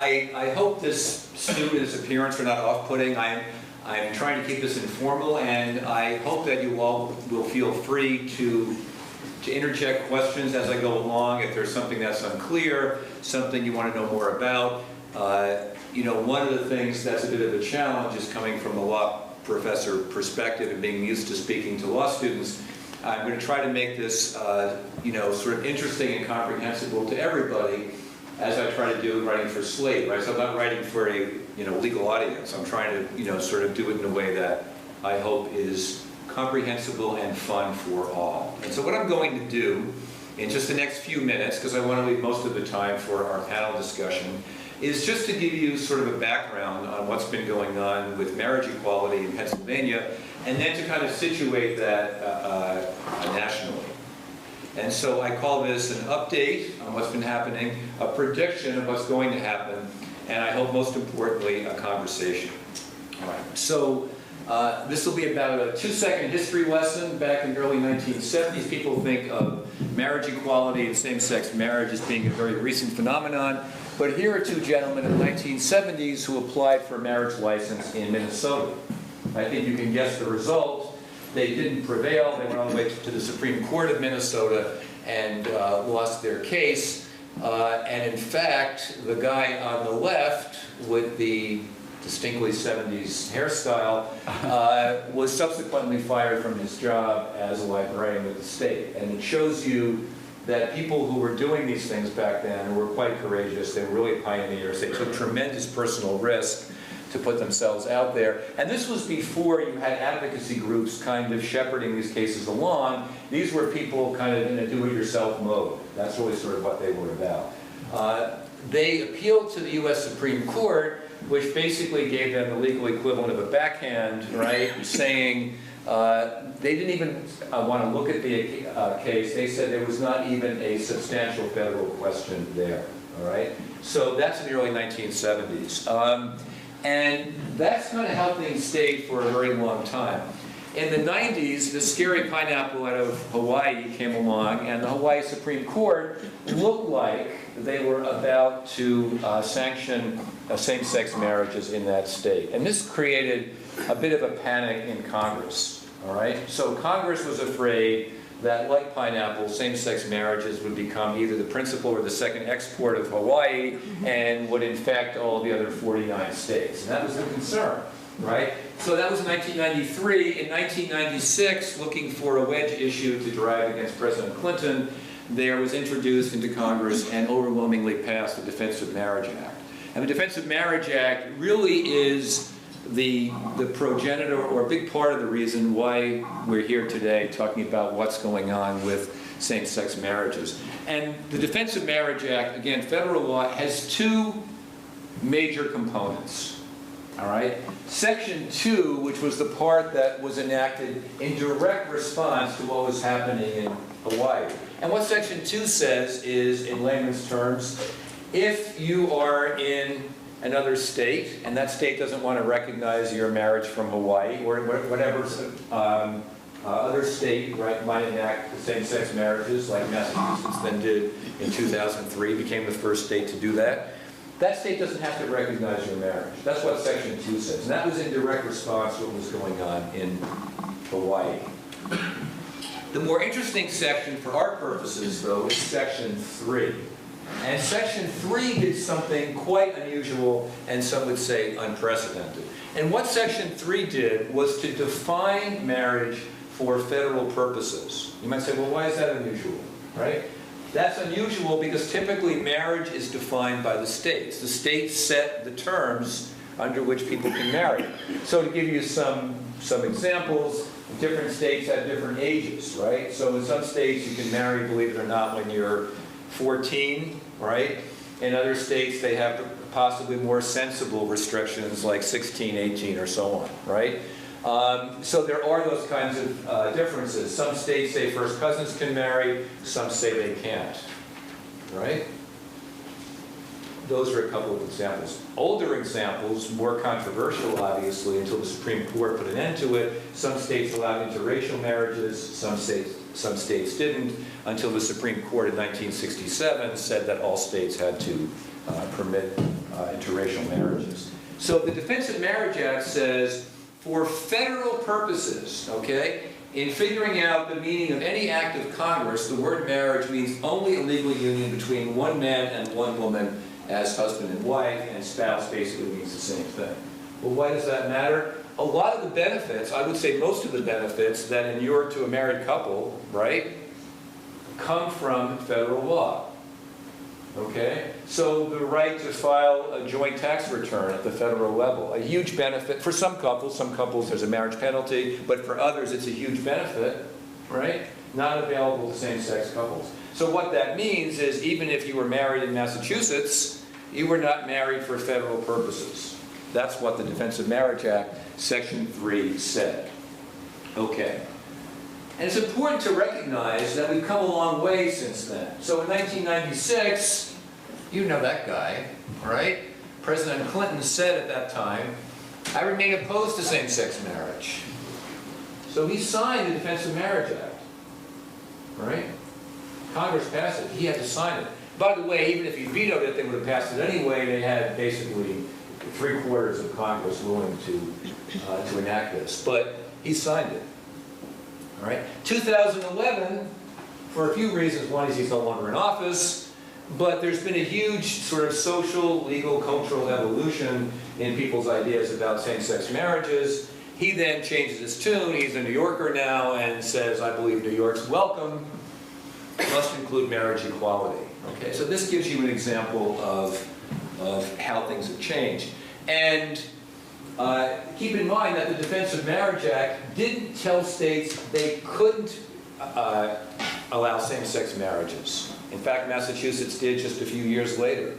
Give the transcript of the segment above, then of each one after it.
I hope this student's appearance are not off-putting. I'm trying to keep this informal, and I hope that you all will feel free to interject questions as I go along. If there's something that's unclear, something you want to know more about. You know, one of the things that's a bit of a challenge is coming from a law professor perspective and being used to speaking to law students. I'm going to try to make this, you know, sort of interesting and comprehensible to everybody, as I try to do writing for Slate, right? So I'm not writing for a, you know, legal audience. I'm trying to, you know, sort of do it in a way that I hope is comprehensible and fun for all. And so what I'm going to do in just the next few minutes, because I want to leave most of the time for our panel discussion, is just to give you sort of a background on what's been going on with marriage equality in Pennsylvania, and then to kind of situate that nationally. And so I call this an update on what's been happening, a prediction of what's going to happen, and I hope most importantly, a conversation. All right. So this will be about a 2-second history lesson. Back in the early 1970s, people think of marriage equality and same-sex marriage as being a very recent phenomenon. But here are two gentlemen in the 1970s who applied for a marriage license in Minnesota. I think you can guess the result. They didn't prevail. They went all the way to the Supreme Court of Minnesota and lost their case. And in fact, the guy on the left with the distinctly 70s hairstyle was subsequently fired from his job as a librarian with the state. And it shows you that people who were doing these things back then were quite courageous. They were really pioneers. They took tremendous personal risk to put themselves out there. And this was before you had advocacy groups kind of shepherding these cases along. These were people kind of in a do-it-yourself mode. That's really sort of what they were about. They appealed to the US Supreme Court, which basically gave them the legal equivalent of a backhand, right? Saying they didn't even want to look at the case. They said there was not even a substantial federal question there, all right? So that's in the early 1970s. And that's kind of how things stayed for a very long time. In the 90s, the scary pineapple out of Hawaii came along, and the Hawaii Supreme Court looked like they were about to sanction same-sex marriages in that state. And this created a bit of a panic in Congress, all right? So Congress was afraid that, like pineapple, same-sex marriages would become either the principal or the second export of Hawaii and would infect all the other 49 states. And that was the concern, right? So that was in 1993. In 1996, looking for a wedge issue to drive against President Clinton, there was introduced into Congress and overwhelmingly passed the Defense of Marriage Act. And the Defense of Marriage Act really is the progenitor, or a big part of the reason why we're here today talking about what's going on with same-sex marriages. And the Defense of Marriage Act, again, federal law, has two major components, all right? Section 2, which was the part that was enacted in direct response to what was happening in Hawaii. And what Section 2 says is, in layman's terms, if you are in another state, and that state doesn't want to recognize your marriage from Hawaii, or whatever other state, right, might enact same-sex marriages, like Massachusetts then did in 2003, became the first state to do that. That state doesn't have to recognize your marriage. That's what Section 2 says. And that was in direct response to what was going on in Hawaii. The more interesting section for our purposes, though, is Section 3. And Section 3 did something quite unusual, and some would say unprecedented. And what Section 3 did was to define marriage for federal purposes. You might say, well, why is that unusual, right? That's unusual because typically marriage is defined by the states. The states set the terms under which people can marry. So to give you some examples, different states have different ages, right? So in some states you can marry, believe it or not, when you're 14, right? In other states, they have possibly more sensible restrictions like 16, 18, or so on, right? So there are those kinds of differences. Some states say first cousins can marry, some say they can't, right? Those are a couple of examples. Older examples, more controversial, obviously, until the Supreme Court put an end to it. Some states allowed interracial marriages, some states didn't, until the Supreme Court in 1967 said that all states had to permit interracial marriages. So the Defense of Marriage Act says, for federal purposes, okay, in figuring out the meaning of any act of Congress, the word marriage means only a legal union between one man and one woman as husband and wife, and spouse basically means the same thing. Well, why does that matter? A lot of the benefits, I would say most of the benefits that inure to a married couple, right, come from federal law. Okay? So the right to file a joint tax return at the federal level, a huge benefit for some couples there's a marriage penalty, but for others it's a huge benefit, right? Not available to same-sex couples. So what that means is even if you were married in Massachusetts, you were not married for federal purposes. That's what the Defense of Marriage Act, Section 3 said. Okay. And it's important to recognize that we've come a long way since then. So in 1996, you know that guy, right? President Clinton said at that time, I remain opposed to same-sex marriage. So he signed the Defense of Marriage Act, right? Congress passed it. He had to sign it. By the way, even if he vetoed it, they would have passed it anyway. They had basically 3/4 of Congress willing to enact this. But he signed it. All right. 2011, for a few reasons. One is he's no longer in office, but there's been a huge sort of social, legal, cultural evolution in people's ideas about same-sex marriages. He then changes his tune. He's a New Yorker now and says, I believe New York's welcome must include marriage equality. Okay, so this gives you an example of how things have changed. And keep in mind that the Defense of Marriage Act didn't tell states they couldn't allow same-sex marriages. In fact, Massachusetts did just a few years later.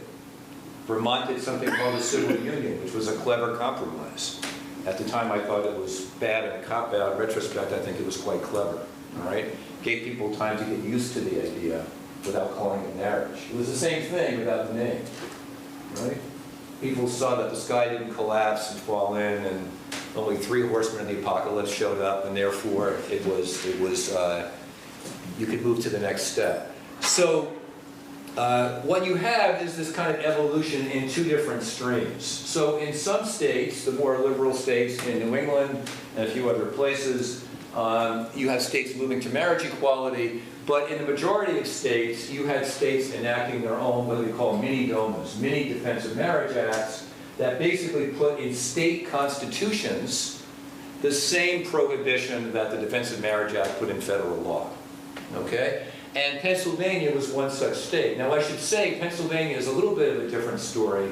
Vermont did something called a civil union, which was a clever compromise. At the time, I thought it was bad and a cop-out. In retrospect, I think it was quite clever. All right, gave people time to get used to the idea without calling it marriage. It was the same thing without the name. Right? People saw that the sky didn't collapse and fall in, and only 3 horsemen of the apocalypse showed up, and therefore it was you could move to the next step. So what you have is this kind of evolution in 2 different streams. So in some states, the more liberal states in New England and a few other places, you have states moving to marriage equality, but in the majority of states, you had states enacting their own, what we call mini-DOMAs, mini Defense of Marriage Acts, that basically put in state constitutions the same prohibition that the Defense of Marriage Act put in federal law. Okay? And Pennsylvania was one such state. Now, I should say Pennsylvania is a little bit of a different story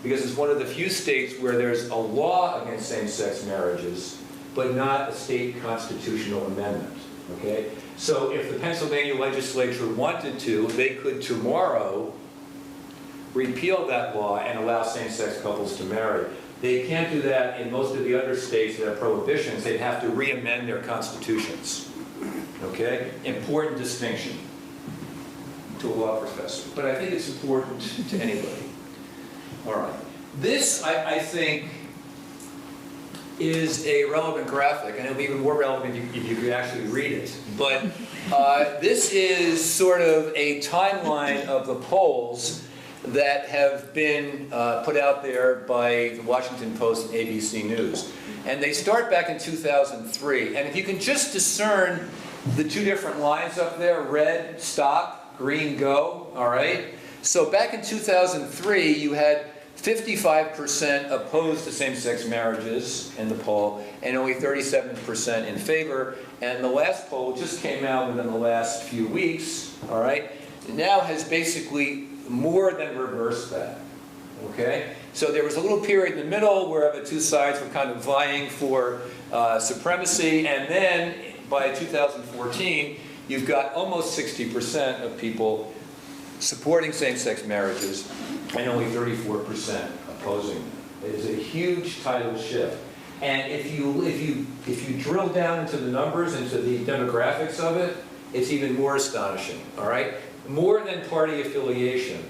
because it's one of the few states where there's a law against same-sex marriages, but not a state constitutional amendment. Okay? So if the Pennsylvania legislature wanted to, they could tomorrow repeal that law and allow same-sex couples to marry. They can't do that in most of the other states that have prohibitions. They'd have to re-amend their constitutions. Okay? Important distinction to a law professor. But I think it's important to anybody. All right. This, I think, is a relevant graphic, and it'll be even more relevant if you could actually read it. But this is sort of a timeline of the polls that have been put out there by the Washington Post and ABC News. And they start back in 2003. And if you can just discern the 2 different lines up there, red, stop, green, go, all right? So back in 2003, you had 55% opposed to same-sex marriages in the poll, and only 37% in favor. And the last poll just came out within the last few weeks, all right, now has basically more than reversed that, okay? So there was a little period in the middle where the 2 sides were kind of vying for supremacy, and then by 2014, you've got almost 60% of people supporting same-sex marriages, and only 34% opposing them. It is a huge tidal shift. And if you drill down into the numbers, into the demographics of it, it's even more astonishing, all right? More than party affiliation,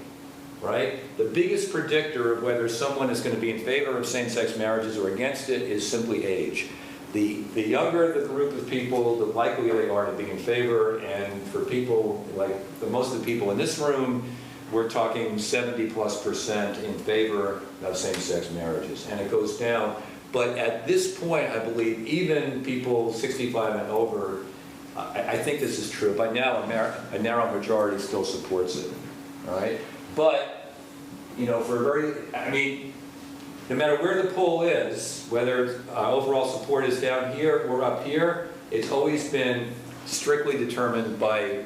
right? The biggest predictor of whether someone is going to be in favor of same-sex marriages or against it is simply age. The younger the group of people, the likelier they are to be in favor, and for people, like most of the people in this room, we're talking 70+% in favor of same-sex marriages, and it goes down. But at this point, I believe even people 65 and over, I think this is true. By now, a narrow majority still supports it, all right? But, you know, I mean, no matter where the poll is, whether overall support is down here or up here, it's always been strictly determined by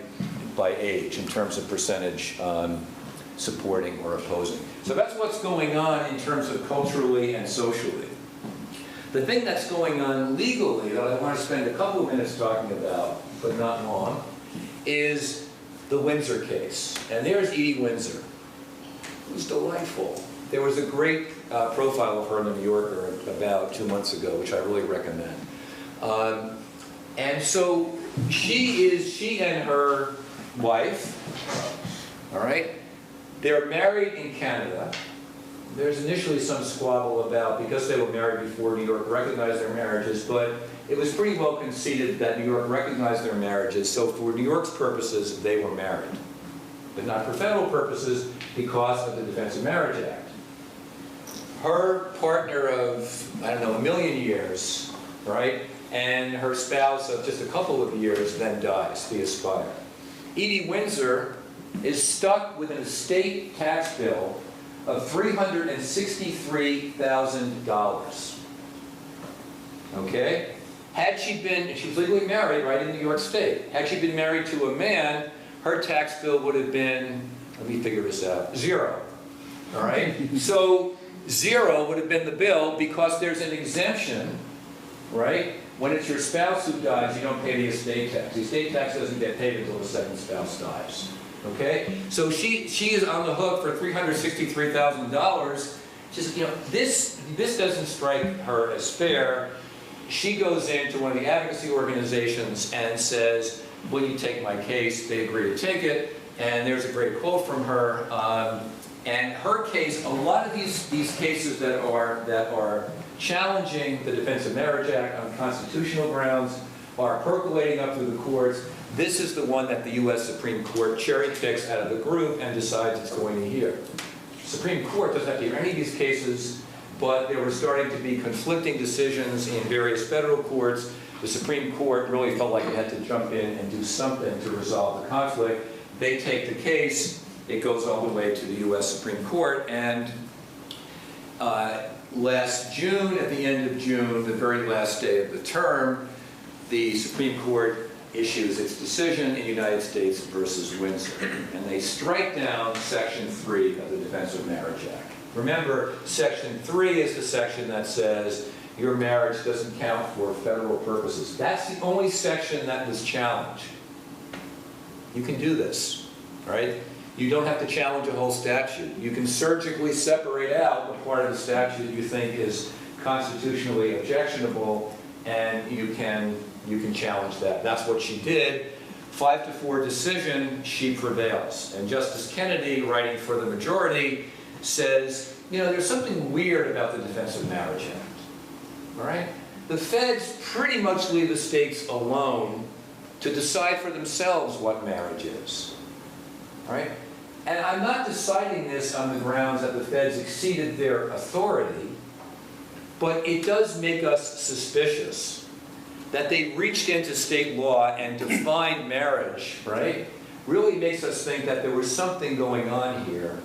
age in terms of percentage supporting or opposing. So that's what's going on in terms of culturally and socially. The thing that's going on legally that I want to spend a couple of minutes talking about, but not long, is the Windsor case. And there's Edie Windsor. It was delightful. There was a great profile of her in the New Yorker about 2 months ago, which I really recommend. And so she and her wife, all right, they're married in Canada. There's initially some squabble about, because they were married before New York recognized their marriages, but it was pretty well conceded that New York recognized their marriages, so for New York's purposes, they were married. But not for federal purposes, because of the Defense of Marriage Act. Her partner of, I don't know, 1 million years, right, and her spouse of just a couple of years then dies via fire. Edie Windsor is stuck with an estate tax bill of $363,000. Okay? Had she been, she was legally married, right, in New York State. Had she been married to a man, her tax bill would have been, let me figure this out, 0. All right? So 0 would have been the bill because there's an exemption, right? When it's your spouse who dies, you don't pay the estate tax. The estate tax doesn't get paid until the second spouse dies. Okay? So she is on the hook for $363,000. Just, you know, this doesn't strike her as fair. She goes into one of the advocacy organizations and says, will you take my case? They agree to take it. And there's a great quote from her. And her case, a lot of these cases that are challenging the Defense of Marriage Act on constitutional grounds are percolating up through the courts. This is the one that the U.S. Supreme Court cherry picks out of the group and decides it's going to hear. The Supreme Court doesn't have to hear any of these cases, but there were starting to be conflicting decisions in various federal courts. The Supreme Court really felt like it had to jump in and do something to resolve the conflict. They take the case, it goes all the way to the U.S. Supreme Court, and last June, at the end of June, the very last day of the term, the Supreme Court issues its decision in United States versus Windsor. And they strike down Section 3 of the Defense of Marriage Act. Remember, Section 3 is the section that says your marriage doesn't count for federal purposes. That's the only section that was challenged. You can do this, right? You don't have to challenge a whole statute. You can surgically separate out what part of the statute you think is constitutionally objectionable, and you can challenge that. That's what she did. 5-4 decision, she prevails. And Justice Kennedy, writing for the majority, says, you know, there's something weird about the Defense of Marriage Act. All right? The feds pretty much leave the states alone to decide for themselves what marriage is. All right? And I'm not deciding this on the grounds that the feds exceeded their authority, but it does make us suspicious that they reached into state law and defined marriage, right? Really makes us think that there was something going on here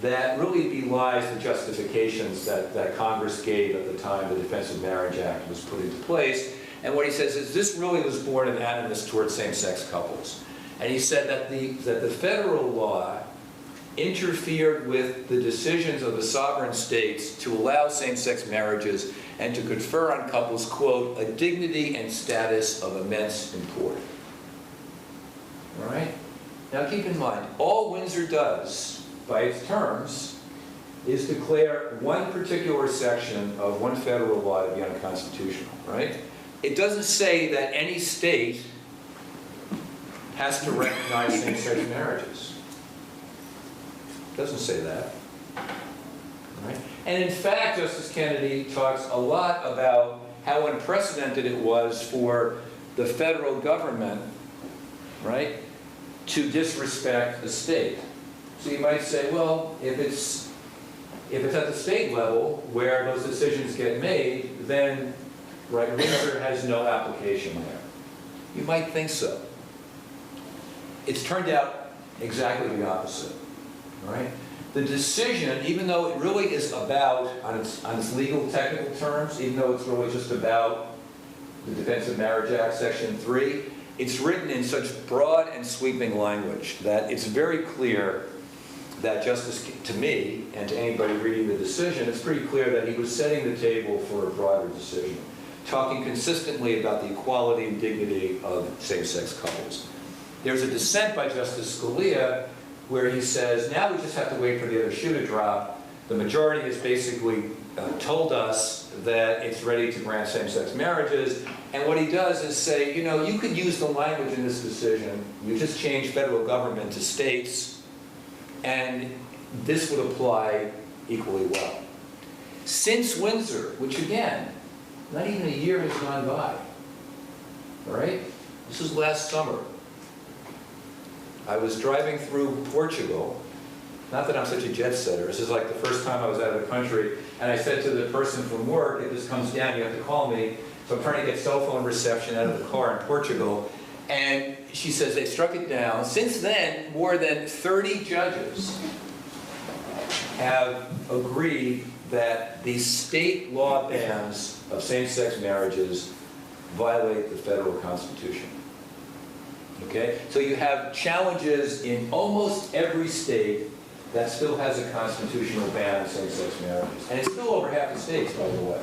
that really belies the justifications that Congress gave at the time the Defense of Marriage Act was put into place. And what he says is this really was born of animus towards same-sex couples. And he said that the federal law interfered with the decisions of the sovereign states to allow same-sex marriages and to confer on couples, quote, a dignity and status of immense import. All right? Now keep in mind, all Windsor does, by its terms, is declare one particular section of one federal law to be unconstitutional, right? It doesn't say that any state has to recognize same-sex marriages. It doesn't say that. Right? And in fact, Justice Kennedy talks a lot about how unprecedented it was for the federal government, right, to disrespect the state. So you might say, well, if it's at the state level where those decisions get made, then Windsor has no application there. You might think so. It's turned out exactly the opposite, right? The decision, even though it really is about, on its legal technical terms, even though it's really just about the Defense of Marriage Act, Section 3, it's written in such broad and sweeping language that it's very clear that Justice, to me, and to anybody reading the decision, it's pretty clear that he was setting the table for a broader decision, talking consistently about the equality and dignity of same-sex couples. There's a dissent by Justice Scalia where he says, now we just have to wait for the other shoe to drop. The majority has basically told us that it's ready to grant same-sex marriages. And what he does is say, you know, you could use the language in this decision. You just change federal government to states, and this would apply equally well. Since Windsor, which again, not even a year has gone by, all right? This was last summer. I was driving through Portugal. Not that I'm such a jet setter. This is like the first time I was out of the country. And I said to the person from work, if this comes down, you have to call me. So I'm trying to get cell phone reception out of the car in Portugal. And she says they struck it down. Since then, more than 30 judges have agreed that the state law bans of same-sex marriages violate the federal Constitution. Okay? So you have challenges in almost every state that still has a constitutional ban on same-sex marriages. And it's still over half the states, by the way.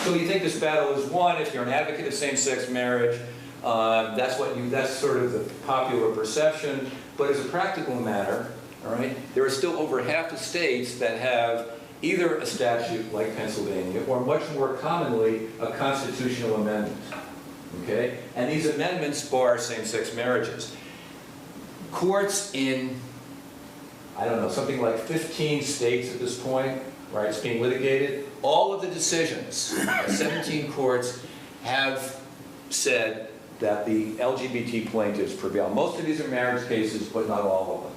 So you think this battle is won if you're an advocate of same-sex marriage. That's sort of the popular perception. But as a practical matter, all right, there are still over half the states that have either a statute like Pennsylvania or much more commonly a constitutional amendment. Okay? And these amendments bar same-sex marriages. Courts in, I don't know, something like 15 states at this point, right, it's being litigated. All of the decisions, 17 courts, have said that the LGBT plaintiffs prevail. Most of these are marriage cases, but not all of them.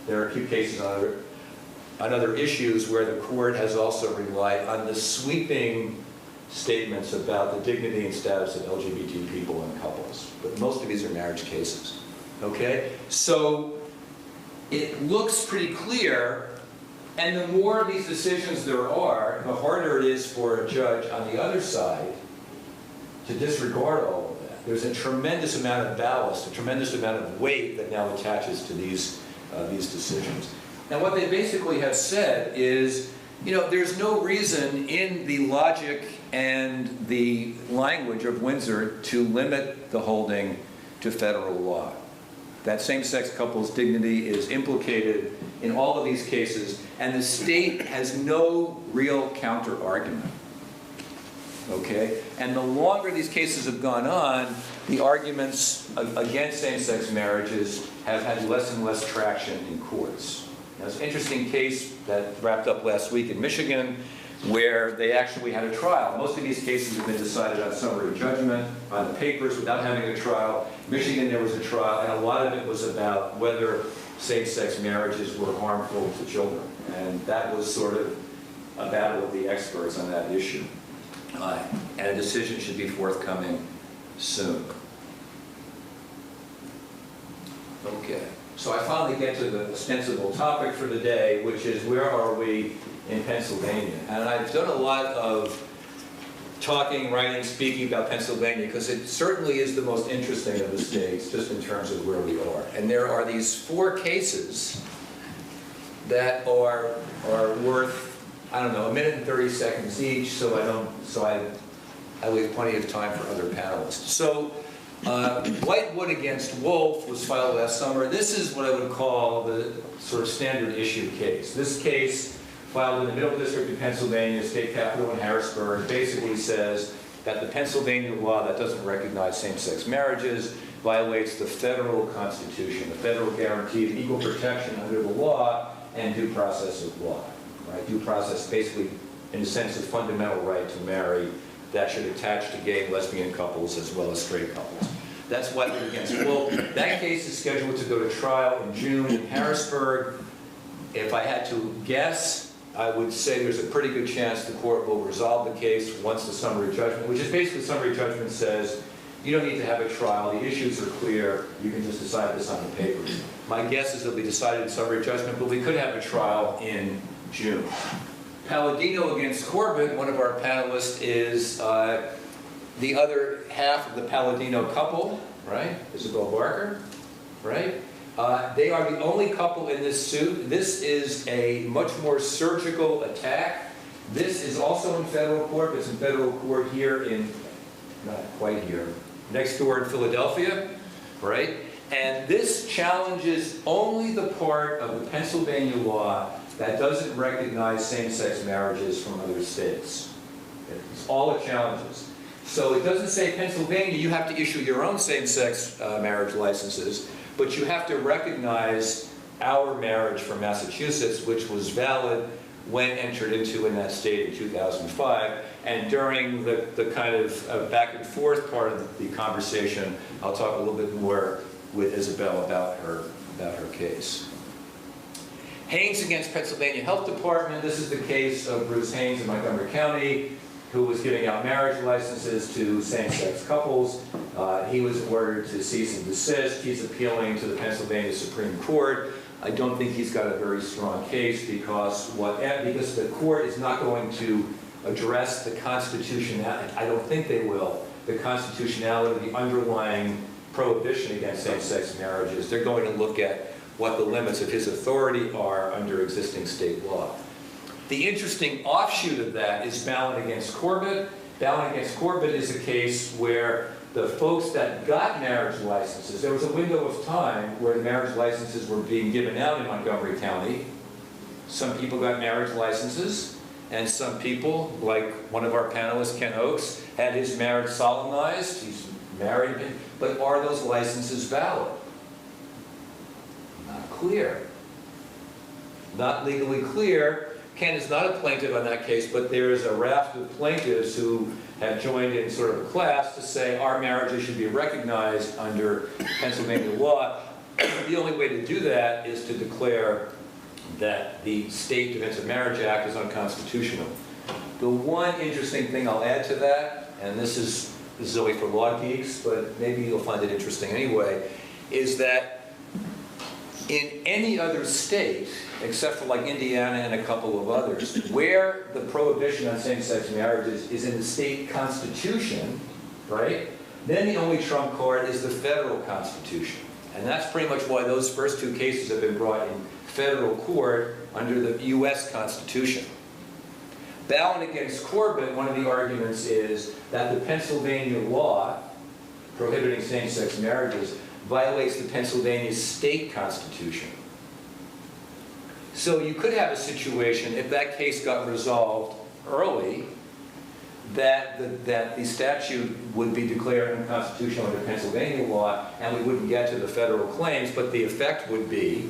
There are a few cases on other issues where the court has also relied on the sweeping statements about the dignity and status of LGBT people and couples. But most of these are marriage cases. Okay? So it looks pretty clear, and the more of these decisions there are, the harder it is for a judge on the other side to disregard all of that. There's a tremendous amount of ballast, a tremendous amount of weight that now attaches to these decisions. Now what they basically have said is, you know, there's no reason in the logic and the language of Windsor to limit the holding to federal law. That same-sex couples' dignity is implicated in all of these cases, and the state has no real counter-argument. Okay? And the longer these cases have gone on, the arguments against same-sex marriages have had less and less traction in courts. Now, it's an interesting case that wrapped up last week in Michigan, where they actually had a trial. Most of these cases have been decided on summary judgment, on the papers, without having a trial. Michigan, there was a trial, and a lot of it was about whether same-sex marriages were harmful to children. And that was sort of a battle of the experts on that issue. And a decision should be forthcoming soon. Okay, so I finally get to the ostensible topic for the day, which is where are we in Pennsylvania? And I've done a lot of talking, writing, speaking about Pennsylvania because it certainly is the most interesting of the states, just in terms of where we are. And there are these 4 cases that are worth, I don't know, 1 minute and 30 seconds each, so I leave plenty of time for other panelists. So Whitewood against Wolf was filed last summer. This is what I would call the sort of standard issue case. This case, filed in the Middle District of Pennsylvania, state capital in Harrisburg, basically says that the Pennsylvania law that doesn't recognize same-sex marriages violates the federal Constitution, the federal guarantee of equal protection under the law and due process of law. Right? Due process basically, in the sense of fundamental right to marry, that should attach to gay and lesbian couples as well as straight couples. That's what we're against. Well, that case is scheduled to go to trial in June in Harrisburg. If I had to guess, I would say there's a pretty good chance the court will resolve the case once the summary judgment, which is basically summary judgment says, you don't need to have a trial, the issues are clear, you can just decide this on the papers. My guess is it'll be decided in summary judgment, but we could have a trial in June. Palladino against Corbett, one of our panelists is the other half of the Palladino couple, right? Isabel Barker, right? They are the only couple in this suit. This is a much more surgical attack. This is also in federal court, but it's in federal court here in, not quite here, next door in Philadelphia, right? And this challenges only the part of the Pennsylvania law that doesn't recognize same-sex marriages from other states. It's all it challenges. So it doesn't say Pennsylvania, you have to issue your own same-sex marriage licenses, but you have to recognize our marriage from Massachusetts, which was valid when entered into in that state in 2005. And during the kind of back and forth part of the conversation, I'll talk a little bit more with Isabel about her case. Haynes against Pennsylvania Health Department. This is the case of Bruce Haynes in Montgomery County, who was giving out marriage licenses to same-sex couples. He was ordered to cease and desist. He's appealing to the Pennsylvania Supreme Court. I don't think he's got a very strong case because the court is not going to address the constitutionality, I don't think they will, the constitutionality of the underlying prohibition against same-sex marriages. They're going to look at what the limits of his authority are under existing state law. The interesting offshoot of that is Ballin against Corbett. Ballin against Corbett is a case where the folks that got marriage licenses, there was a window of time where the marriage licenses were being given out in Montgomery County. Some people got marriage licenses, and some people, like one of our panelists, Ken Oakes, had his marriage solemnized. He's married, but are those licenses valid? Not clear. Not legally clear. Ken is not a plaintiff on that case, but there is a raft of plaintiffs who have joined in sort of a class to say our marriages should be recognized under Pennsylvania law. The only way to do that is to declare that the State Defense of Marriage Act is unconstitutional. The one interesting thing I'll add to that, and this is only for law geeks, but maybe you'll find it interesting anyway, is that in any other state, except for like Indiana and a couple of others, where the prohibition on same-sex marriages is in the state constitution, right? Then the only trump card is the federal constitution. And that's pretty much why those first two cases have been brought in federal court under the U.S. Constitution. Ballin against Corbett, one of the arguments is that the Pennsylvania law prohibiting same-sex marriages violates the Pennsylvania state constitution. So you could have a situation, if that case got resolved early, that the statute would be declared unconstitutional under Pennsylvania law, and we wouldn't get to the federal claims, but the effect would be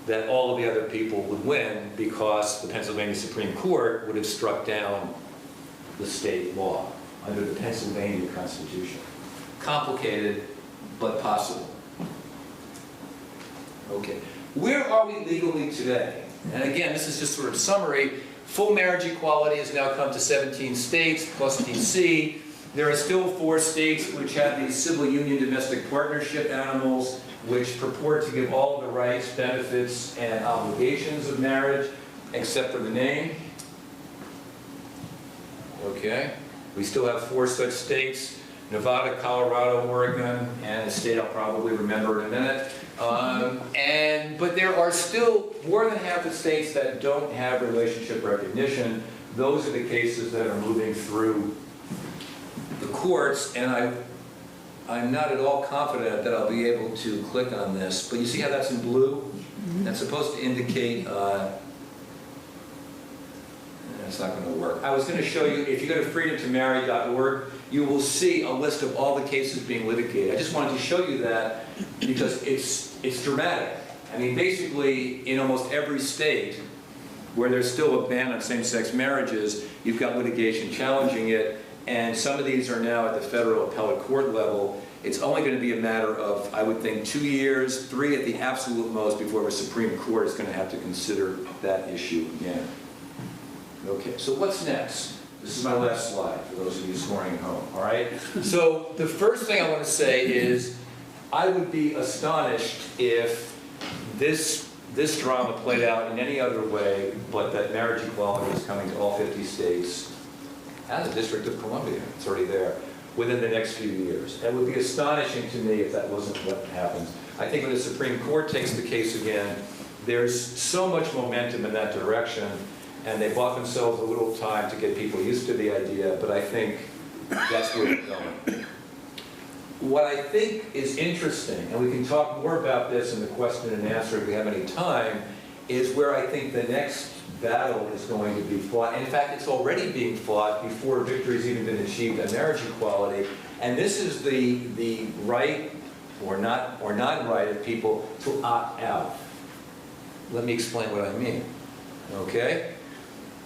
that all of the other people would win because the Pennsylvania Supreme Court would have struck down the state law under the Pennsylvania Constitution. Complicated, but possible. Okay, where are we legally today? And again, this is just sort of summary. Full marriage equality has now come to 17 states, plus DC. There are still 4 states which have these civil union domestic partnership animals, which purport to give all the rights, benefits, and obligations of marriage, except for the name. Okay, we still have 4 such states: Nevada, Colorado, Oregon, and a state I'll probably remember in a minute. But there are still more than half the states that don't have relationship recognition. Those are the cases that are moving through the courts, and I'm not at all confident that I'll be able to click on this, but you see how that's in blue? Mm-hmm. That's supposed to indicate, it's not going to work. I was going to show you, if you go to freedomtomarry.org, you will see a list of all the cases being litigated. I just wanted to show you that because it's dramatic. I mean, basically, in almost every state where there's still a ban on same-sex marriages, you've got litigation challenging it, and some of these are now at the federal appellate court level. it's only going to be a matter of, I would think, 2 years, 3 at the absolute most, before the Supreme Court is going to have to consider that issue again. Okay, so what's next? This is my last slide for those of you scoring at home, all right? So the first thing I want to say is, I would be astonished if this drama played out in any other way but that marriage equality is coming to all 50 states and the District of Columbia, it's already there, within the next few years. It would be astonishing to me if that wasn't what happens. I think when the Supreme Court takes the case again, there's so much momentum in that direction, and they bought themselves a little time to get people used to the idea, but I think that's where we're going. What I think is interesting, and we can talk more about this in the question and answer if we have any time, is where I think the next battle is going to be fought. In fact, it's already being fought before victory's even been achieved on marriage equality. And this is the right or non-right of people to opt out. Let me explain what I mean. Okay?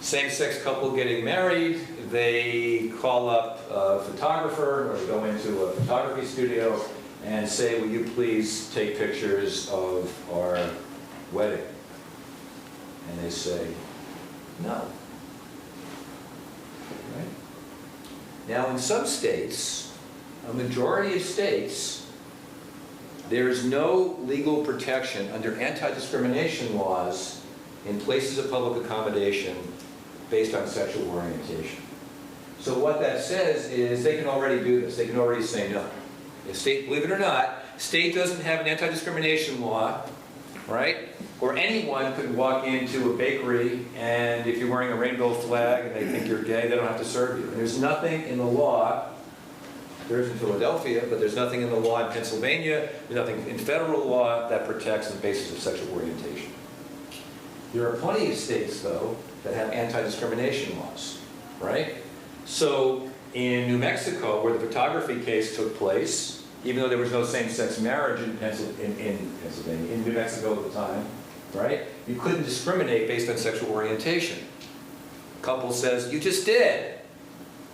Same-sex couple getting married, they call up a photographer or they go into a photography studio and say, will you please take pictures of our wedding? And they say, no. Right? Now, in some states, a majority of states, there's no legal protection under anti-discrimination laws in places of public accommodation based on sexual orientation. So what that says is they can already do this. They can already say no. If state, believe it or not, state doesn't have an anti-discrimination law, right? Or anyone could walk into a bakery and if you're wearing a rainbow flag and they think you're gay, they don't have to serve you. And there's nothing in the law, there is in Philadelphia, but there's nothing in the law in Pennsylvania, there's nothing in federal law that protects on the basis of sexual orientation. There are plenty of states, though, that have anti-discrimination laws, right? So in New Mexico, where the photography case took place, even though there was no same-sex marriage in Pennsylvania, in New Mexico at the time, right? You couldn't discriminate based on sexual orientation. Couple says, you just did.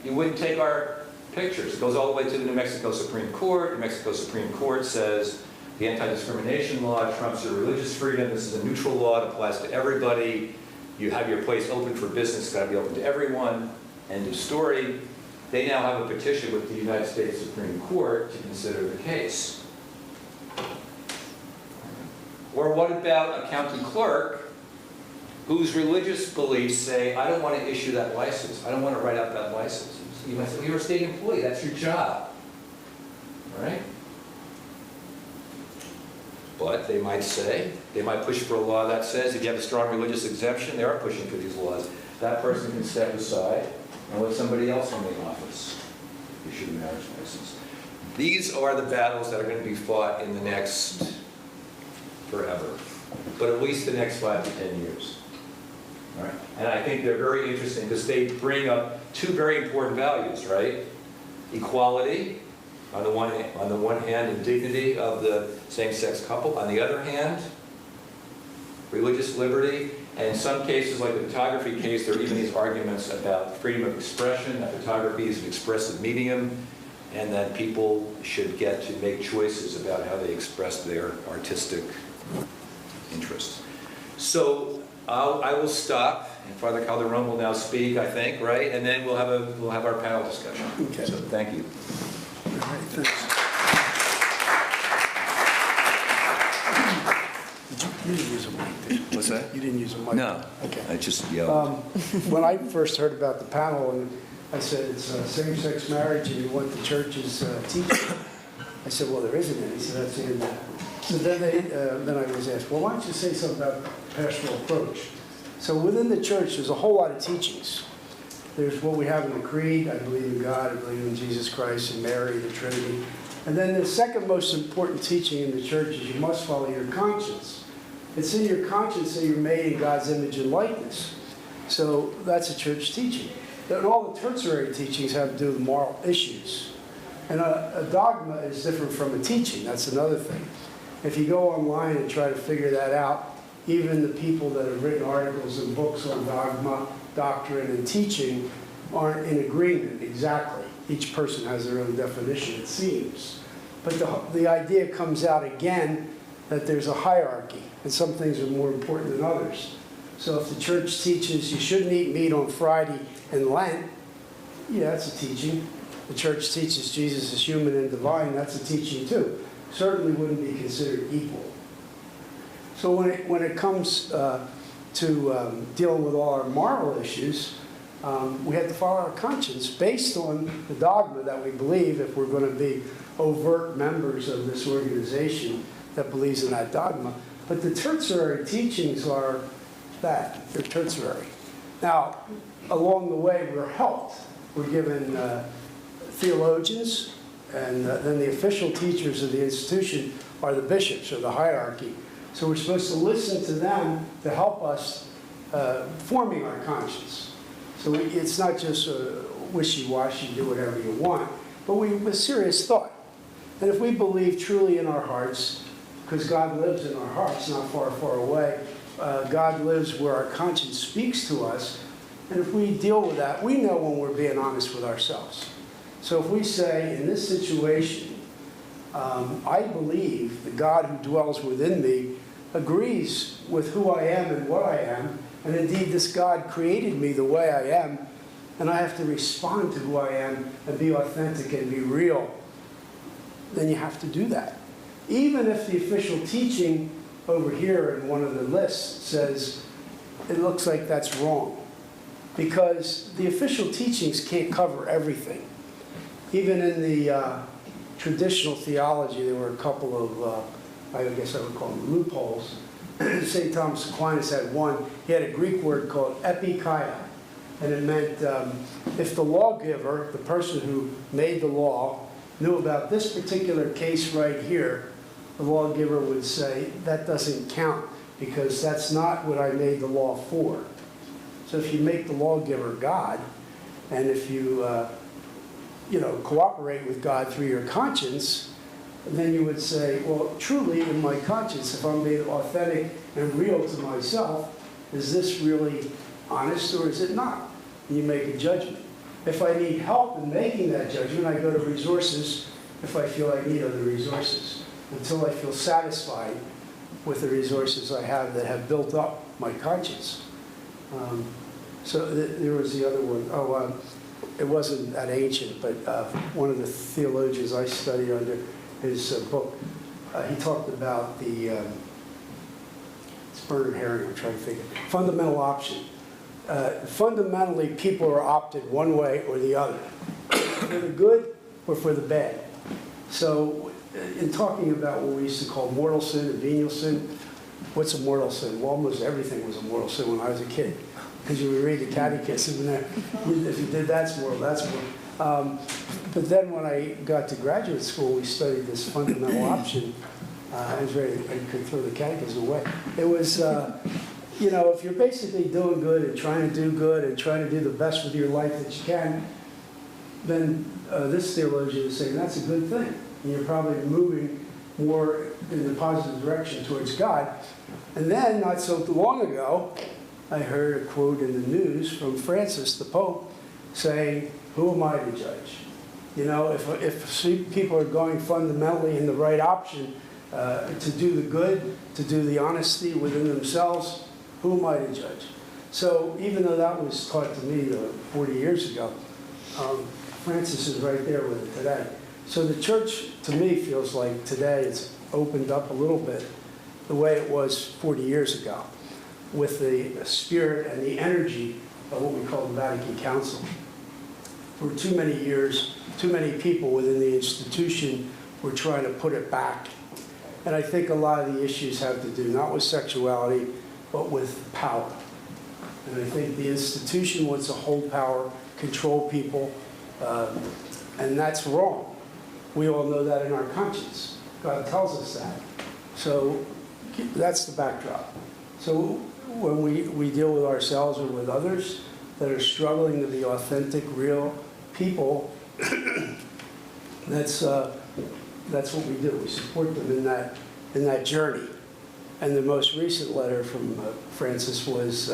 You wouldn't take our pictures. It goes all the way to the New Mexico Supreme Court. New Mexico Supreme Court says the anti-discrimination law trumps your religious freedom. This is a neutral law. It applies to everybody. You have your place open for business. It's got to be open to everyone. End of story. They now have a petition with the United States Supreme Court to consider the case. Or what about a county clerk whose religious beliefs say, I don't want to issue that license. I don't want to write out that license. You might say, well, you're a state employee. That's your job. Right? But they might say, they might push for a law that says if you have a strong religious exemption, they are pushing for these laws. That person can step aside and let somebody else in the office issue the marriage license. These are the battles that are going to be fought in the next forever, but at least the next 5 to 10 years. All right? And I think they're very interesting because they bring up two very important values, right? Equality, on the one hand, and dignity of the same-sex couple. On the other hand, religious liberty. And in some cases, like the photography case, there are even these arguments about freedom of expression, that photography is an expressive medium, and that people should get to make choices about how they express their artistic interests. So I will stop, and Father Calderon will now speak, I think, right? And then we'll have our panel discussion. Okay. So thank you. All right, thanks. You didn't use a mic, did you? What's that? You didn't use a mic? No. Okay. I just yelled. When I first heard about the panel, and I said it's same-sex marriage and you want the church's teaching, I said, well, there isn't any, so that's in that. So then I was asked, well, why don't you say something about pastoral approach? So within the church, there's a whole lot of teachings. There's what we have in the Creed, I believe in God, I believe in Jesus Christ and Mary, the Trinity. And then the second most important teaching in the church is you must follow your conscience. It's in your conscience that you're made in God's image and likeness. So that's a church teaching. And all the tertiary teachings have to do with moral issues. And a dogma is different from a teaching. That's another thing. If you go online and try to figure that out, even the people that have written articles and books on dogma, doctrine, and teaching aren't in agreement exactly. Each person has their own definition, it seems. But the idea comes out again that there's a hierarchy, and some things are more important than others. So if the church teaches you shouldn't eat meat on Friday in Lent, yeah, that's a teaching. The church teaches Jesus is human and divine, that's a teaching too. Certainly wouldn't be considered equal. So when it comes to dealing with all our moral issues, we have to follow our conscience based on the dogma that we believe, if we're going to be overt members of this organization that believes in that dogma. But the tertiary teachings are that. They're tertiary. Now, along the way, we're helped. We're given theologians, and then the official teachers of the institution are the bishops, or the hierarchy. So we're supposed to listen to them to help us forming our conscience. So it's not just wishy-washy, do whatever you want, but with serious thought. And if we believe truly in our hearts, because God lives in our hearts, not far, far away, God lives where our conscience speaks to us, and if we deal with that, we know when we're being honest with ourselves. So if we say, in this situation, I believe the God who dwells within me agrees with who I am and what I am, and indeed this God created me the way I am, and I have to respond to who I am and be authentic and be real, then you have to do that. Even if the official teaching over here in one of the lists says it looks like that's wrong, because the official teachings can't cover everything. Even in the traditional theology, there were a couple of, I guess I would call them loopholes. St. Thomas Aquinas had one. He had a Greek word called epikeia, and it meant if the lawgiver, the person who made the law, knew about this particular case right here, the lawgiver would say, that doesn't count because that's not what I made the law for. So if you make the lawgiver God, and if you cooperate with God through your conscience, then you would say, well, truly in my conscience, if I'm being authentic and real to myself, is this really honest or is it not? And you make a judgment. If I need help in making that judgment, I go to resources if I feel I need other resources, until I feel satisfied with the resources I have that have built up my conscience. There was the other one. It wasn't that ancient, but one of the theologians I studied under his book, he talked about the, it's Bernard Herring, I'm trying to think, fundamental option. Fundamentally, people are opted one way or the other, for the good or for the bad. So in talking about what we used to call mortal sin and venial sin, what's a mortal sin? Well, almost everything was a mortal sin when I was a kid, because you would read the catechism and if you did that's mortal, that's mortal. But then when I got to graduate school, we studied this fundamental option. I was ready, I could throw the catechism away. It was, if you're basically doing good and trying to do good and trying to do the best with your life that you can, then this theologian is saying that's a good thing. And you're probably moving more in the positive direction towards God. And then, not so long ago, I heard a quote in the news from Francis, the Pope, saying, who am I to judge? If people are going fundamentally in the right option to do the good, to do the honesty within themselves, who am I to judge? So even though that was taught to me 40 years ago, Francis is right there with it today. So the church, to me, feels like today it's opened up a little bit the way it was 40 years ago, with the spirit and the energy of what we call the Vatican Council. For too many years, too many people within the institution were trying to put it back. And I think a lot of the issues have to do not with sexuality, but with power. And I think the institution wants to hold power, control people, and that's wrong. We all know that in our conscience. God tells us that. So that's the backdrop. So when we deal with ourselves or with others that are struggling to be authentic, real people, that's what we do. We support them in that journey. And the most recent letter from Francis was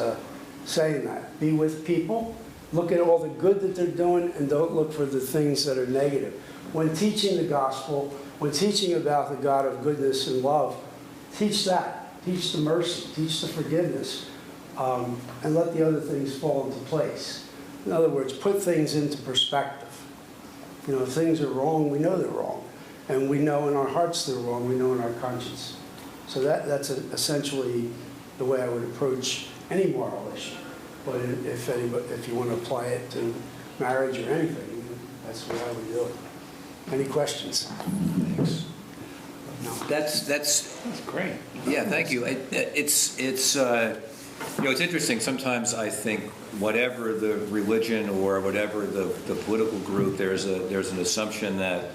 saying that. Be with people, look at all the good that they're doing, and don't look for the things that are negative. When teaching the gospel, when teaching about the God of goodness and love, teach that. Teach the mercy, teach the forgiveness, and let the other things fall into place. In other words, put things into perspective. You know, if things are wrong, we know they're wrong. And we know in our hearts they're wrong, we know in our conscience. So that's essentially the way I would approach any moral issue. But if you want to apply it to marriage or anything, that's what I would do it. Any questions? Thanks. No. That's great. Yeah, thank you. It's interesting. Sometimes I think whatever the religion or whatever the political group, there's an assumption that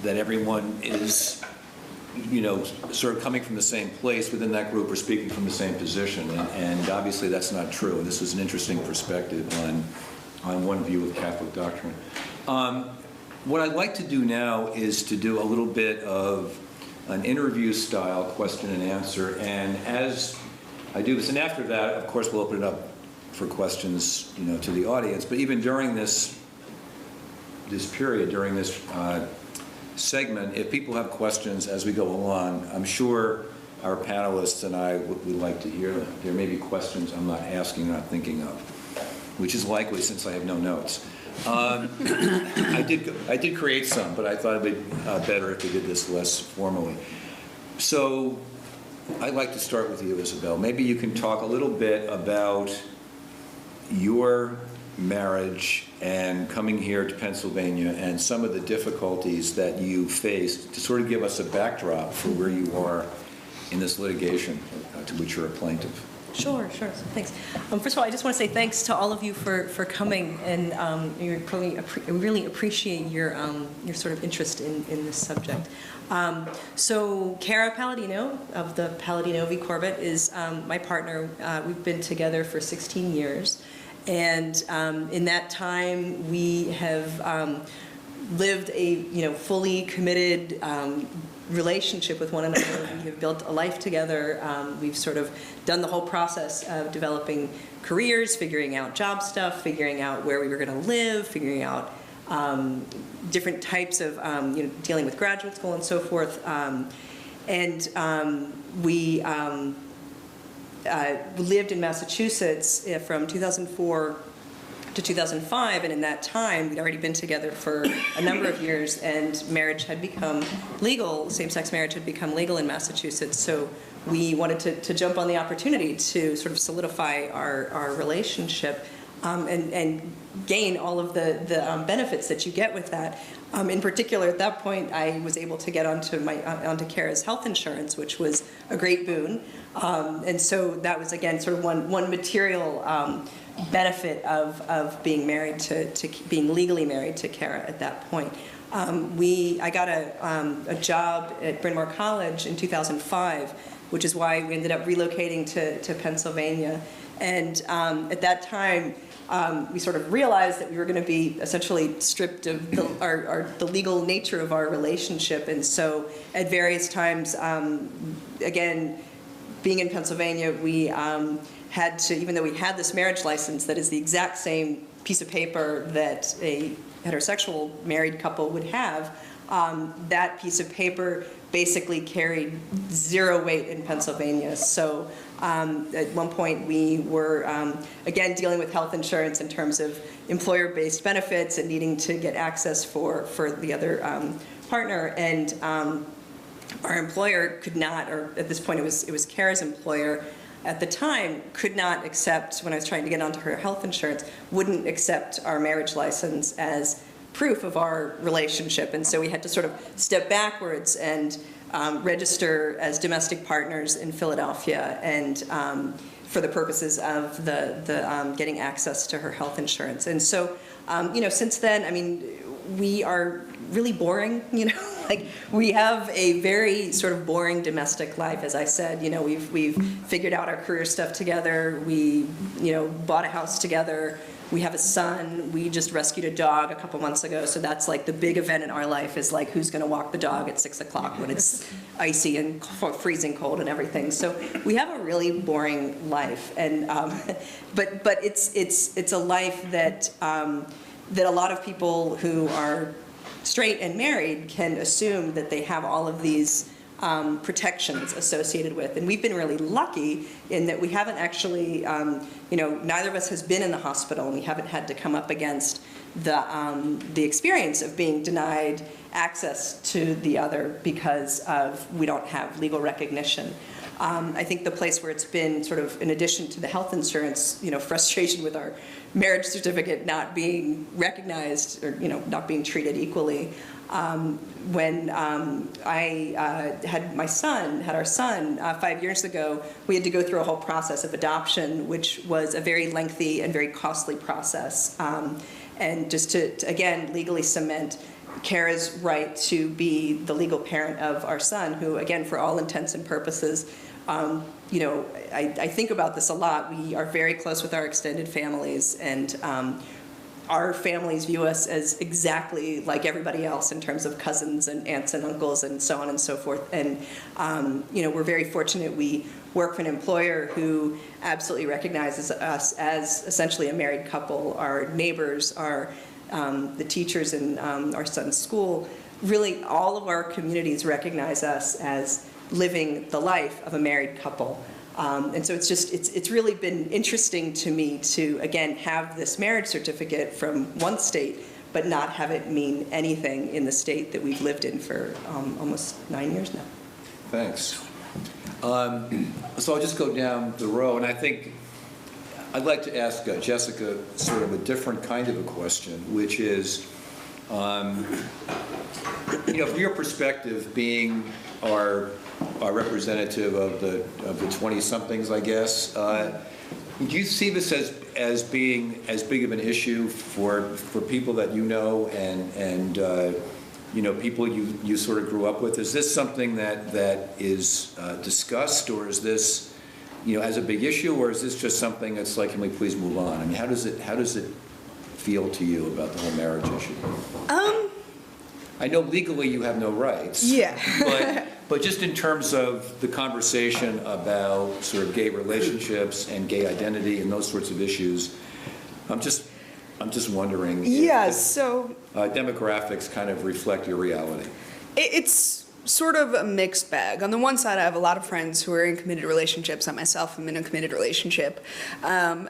everyone is, sort of coming from the same place within that group or speaking from the same position, and obviously that's not true. And this was an interesting perspective on one view of Catholic doctrine. What I'd like to do now is to do a little bit of an interview-style question and answer, and as I do this, and after that, of course, we'll open it up for questions, to the audience. But even during this period, during this segment, if people have questions as we go along, I'm sure our panelists and I would like to hear them. There may be questions I'm not asking, not thinking of, which is likely since I have no notes. I did create some, but I thought it'd be better if we did this less formally. So I'd like to start with you, Isabel. Maybe you can talk a little bit about your marriage and coming here to Pennsylvania and some of the difficulties that you faced, to sort of give us a backdrop for where you are in this litigation to which you're a plaintiff. Sure. So thanks. First of all, I just want to say thanks to all of you for coming, and we really appreciate your sort of interest in this subject. So Cara Palladino of the Palladino v. Corbett is my partner. We've been together for 16 years, and in that time we have lived a fully committed relationship with one another. We have built a life together. We've sort of done the whole process of developing careers, figuring out job stuff, figuring out where we were going to live, figuring out different types of dealing with graduate school and so forth. We lived in Massachusetts from 2004 to 2005, and in that time we'd already been together for a number of years, and marriage had become legal, same-sex marriage had become legal in Massachusetts, so we wanted to jump on the opportunity to sort of solidify our relationship and gain all of the benefits that you get with that. In particular, at that point, I was able to get onto Cara's health insurance, which was a great boon, and so that was, again, sort of one material benefit of being married to being legally married to Cara at that point. I got a job at Bryn Mawr College in 2005, which is why we ended up relocating to Pennsylvania. And at that time, we sort of realized that we were going to be essentially stripped of the legal nature of our relationship. And so at various times, again, being in Pennsylvania, we had to, even though we had this marriage license that is the exact same piece of paper that a heterosexual married couple would have, that piece of paper basically carried zero weight in Pennsylvania. So at one point we were, again, dealing with health insurance in terms of employer-based benefits and needing to get access for the other partner. And our employer could not, or at this point it was Cara's employer, at the time, could not accept, when I was trying to get onto her health insurance, wouldn't accept our marriage license as proof of our relationship. And so we had to sort of step backwards and register as domestic partners in Philadelphia, and for the purposes of the getting access to her health insurance. And so, since then, I mean, we are really boring, like we have a very sort of boring domestic life. As I said, we've figured out our career stuff together. We, bought a house together. We have a son. We just rescued a dog a couple months ago. So that's like the big event in our life, is like who's going to walk the dog at 6 o'clock when it's icy and freezing cold and everything. So we have a really boring life, and but it's a life that that a lot of people who are straight and married can assume that they have all of these protections associated with. And we've been really lucky in that we haven't actually, neither of us has been in the hospital, and we haven't had to come up against the experience of being denied access to the other because we don't have legal recognition. I think the place where it's been sort of, in addition to the health insurance, frustration with our marriage certificate not being recognized or, not being treated equally. When I had our son 5 years ago, we had to go through a whole process of adoption, which was a very lengthy and very costly process. And just to, again, legally cement Kara's right to be the legal parent of our son, who, again, for all intents and purposes, I think about this a lot. We are very close with our extended families, and our families view us as exactly like everybody else in terms of cousins and aunts and uncles and so on and so forth. And, we're very fortunate. We work for an employer who absolutely recognizes us as essentially a married couple. Our neighbors, the teachers in our son's school, really all of our communities recognize us as living the life of a married couple. And so it's really been interesting to me to, again, have this marriage certificate from one state, but not have it mean anything in the state that we've lived in for almost 9 years now. Thanks. So I'll just go down the row, and I think I'd like to ask Jessica sort of a different kind of a question, which is, from your perspective, being our representative of the 20-somethings, I guess, do you see this as being as big of an issue for people that you know and people you sort of grew up with? Is this something that is discussed, or is this as a big issue, or is this just something that's like, can we please move on? I mean, how does it feel to you about the whole marriage issue? I know legally you have no rights. Yeah. but just in terms of the conversation about sort of gay relationships and gay identity and those sorts of issues, I'm just wondering if demographics kind of reflect your reality. It's sort of a mixed bag. On the one side, I have a lot of friends who are in committed relationships. I myself am in a committed relationship. And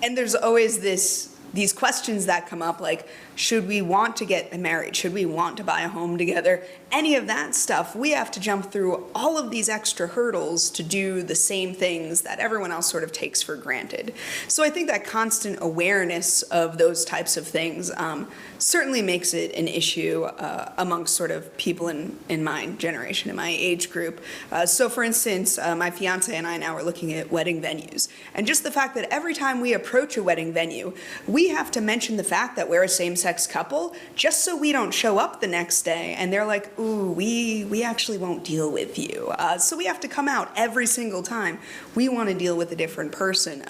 there's always these questions that come up, like, should we want to get married? Should we want to buy a home together? Any of that stuff, we have to jump through all of these extra hurdles to do the same things that everyone else sort of takes for granted. So I think that constant awareness of those types of things certainly makes it an issue amongst sort of people in my generation, in my age group. So for instance, my fiance and I now are looking at wedding venues. And just the fact that every time we approach a wedding venue, we have to mention the fact that we're a same-sex couple just so we don't show up the next day and they're like, ooh, we actually won't deal with you. So we have to come out every single time we want to deal with a different person.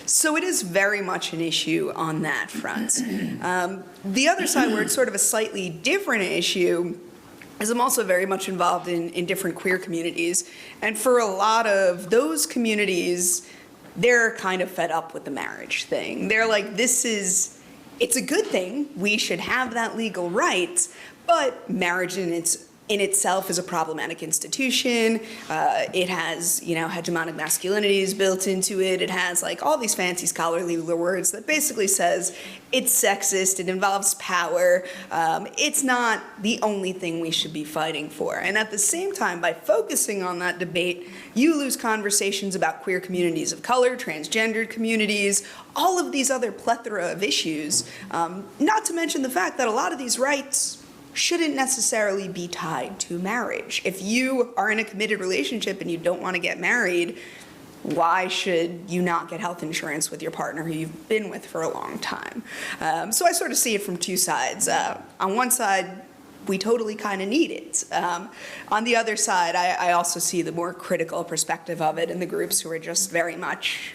So it is very much an issue on that front. The other side, where it's sort of a slightly different issue, is I'm also very much involved in different queer communities. And for a lot of those communities, they're kind of fed up with the marriage thing. They're like, it's a good thing, we should have that legal right, but marriage in itself is a problematic institution. It has, hegemonic masculinities built into it. It has like all these fancy scholarly words that basically says it's sexist, it involves power. It's not the only thing we should be fighting for. And at the same time, by focusing on that debate, you lose conversations about queer communities of color, transgendered communities, all of these other plethora of issues. Not to mention the fact that a lot of these rights shouldn't necessarily be tied to marriage. If you are in a committed relationship and you don't want to get married, why should you not get health insurance with your partner who you've been with for a long time? So I sort of see it from two sides. On one side, we totally kind of need it. On the other side, I also see the more critical perspective of it in the groups who are just very much,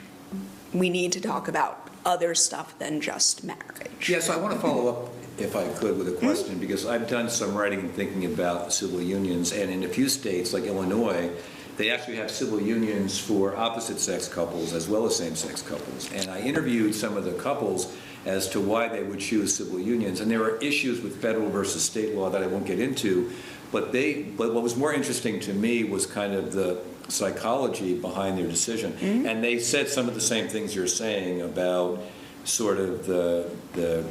we need to talk about other stuff than just marriage. Yeah, so I want to follow up, if I could, with a question, because I've done some writing and thinking about civil unions, and in a few states, like Illinois, they actually have civil unions for opposite-sex couples as well as same-sex couples. And I interviewed some of the couples, as to why they would choose civil unions. And there are issues with federal versus state law that I won't get into, but what was more interesting to me was kind of the psychology behind their decision. And they said some of the same things you're saying about sort of the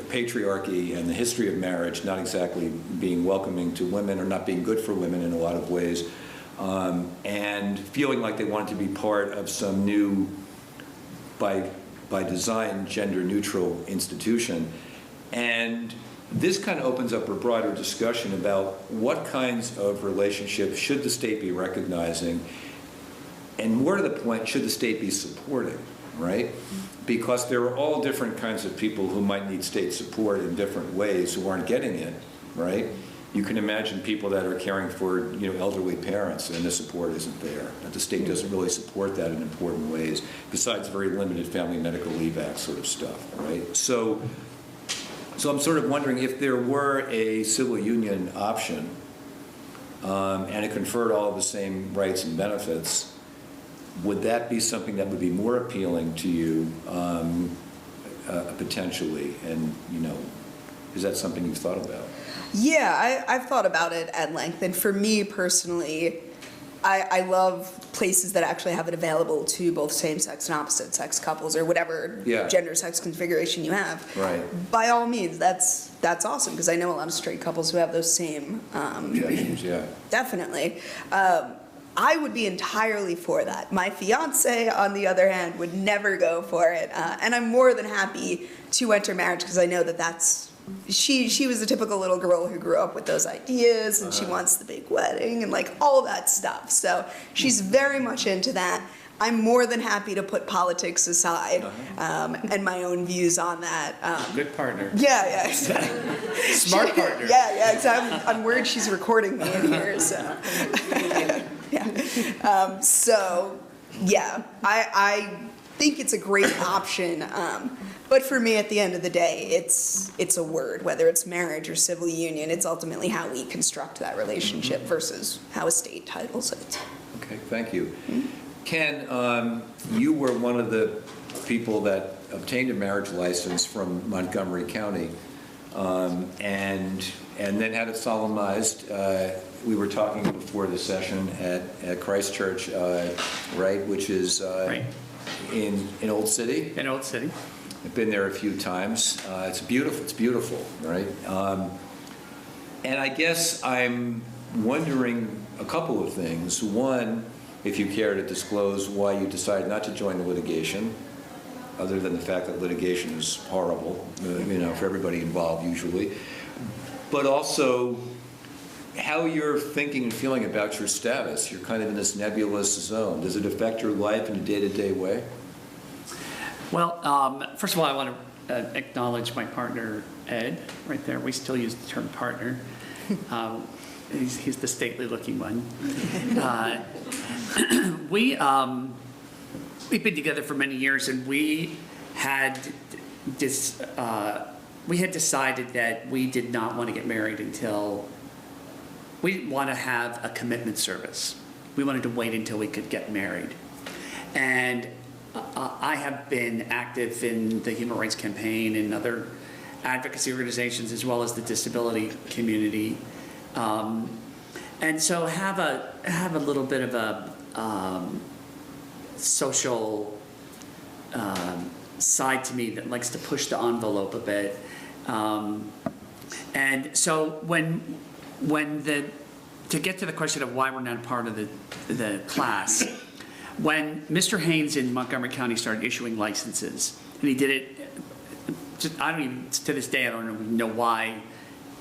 patriarchy and the history of marriage not exactly being welcoming to women or not being good for women in a lot of ways, and feeling like they wanted to be part of some new, by design, gender-neutral institution. And this kind of opens up a broader discussion about what kinds of relationships should the state be recognizing, and more to the point, should the state be supporting, right? Because there are all different kinds of people who might need state support in different ways who aren't getting it, right? You can imagine people that are caring for, elderly parents, and the support isn't there. That the state doesn't really support that in important ways, besides very limited Family Medical Leave Act sort of stuff, right? So I'm sort of wondering if there were a civil union option, and it conferred all of the same rights and benefits, would that be something that would be more appealing to you, potentially? And, is that something you've thought about? Yeah, I've thought about it at length, and for me personally, I love places that actually have it available to both same-sex and opposite-sex couples, or whatever gender, sex configuration you have. Right. By all means, that's awesome, because I know a lot of straight couples who have those same. Yeah. Definitely. I would be entirely for that. My fiance, on the other hand, would never go for it, and I'm more than happy to enter marriage because I know that that's. She was the typical little girl who grew up with those ideas, and she wants the big wedding and like all that stuff. So she's very much into that. I'm more than happy to put politics aside and my own views on that. Good partner. Yeah, exactly. Smart partner. Yeah, exactly. I'm worried she's recording me in here, so. I think it's a great option. But for me, at the end of the day, it's a word. Whether it's marriage or civil union, it's ultimately how we construct that relationship versus how a state titles it. Okay, thank you. Ken, you were one of the people that obtained a marriage license from Montgomery County, and then had it solemnized. We were talking before the session at Christ Church, right, which is Right. in Old City. In Old City. I've been there a few times. It's beautiful, right? And I guess I'm wondering a couple of things. One, if you care to disclose why you decided not to join the litigation, other than the fact that litigation is horrible, for everybody involved usually. But also, how you're thinking and feeling about your status. You're kind of in this nebulous zone. Does it affect your life in a day-to-day way? Well, first of all, I want to acknowledge my partner, Ed, right there. We still use the term partner. He's the stately-looking one. We've been together for many years, and we had decided that we did not want to get married until we didn't want to have a commitment service. We wanted to wait until we could get married. And I have been active in the Human Rights Campaign and other advocacy organizations, as well as the disability community, and so have a little bit of a social side to me that likes to push the envelope a bit, and so to get to the question of why we're not part of the class. When Mr. Haynes in Montgomery County started issuing licenses, and he did it, to this day, I don't even know why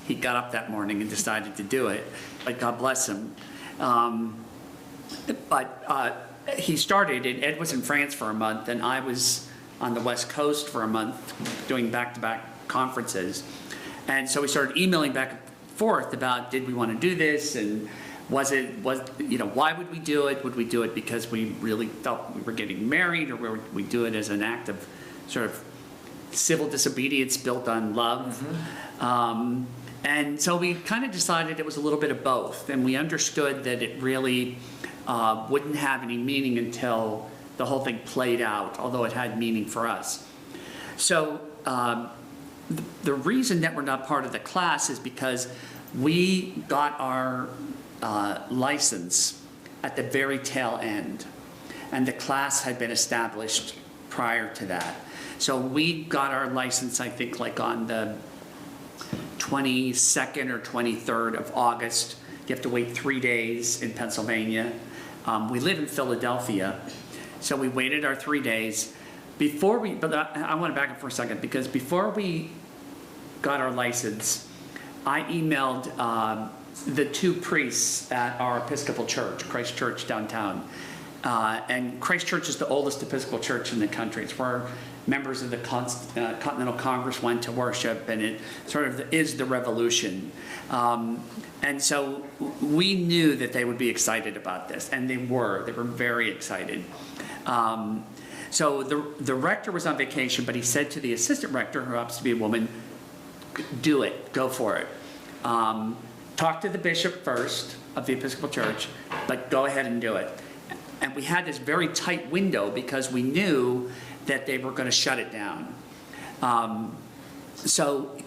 he got up that morning and decided to do it, but God bless him. But he started, and Ed was in France for a month, and I was on the West Coast for a month doing back-to-back conferences. And so we started emailing back and forth about, did we want to do this, and why would we do it? Would we do it because we really felt we were getting married, or would we do it as an act of sort of civil disobedience built on love? And so we kind of decided it was a little bit of both, and we understood that it really wouldn't have any meaning until the whole thing played out, although it had meaning for us. So the reason that we're not part of the class is because we got our license at the very tail end, and the class had been established prior to that. So we got our license, I think, like on the 22nd or 23rd of August. You have to wait 3 days in Pennsylvania. We live in Philadelphia, so we waited our 3 days. But I want to back up for a second, because before we got our license, I emailed the 2 priests at our Episcopal church, Christ Church downtown. And Christ Church is the oldest Episcopal church in the country. It's where members of the Continental Congress went to worship, and it sort of is the revolution. And so we knew that they would be excited about this, and they were very excited. So the rector was on vacation, but he said to the assistant rector, who happens to be a woman, do it, go for it. Talk to the bishop first of the Episcopal Church, but go ahead and do it. And we had this very tight window because we knew that they were going to shut it down. So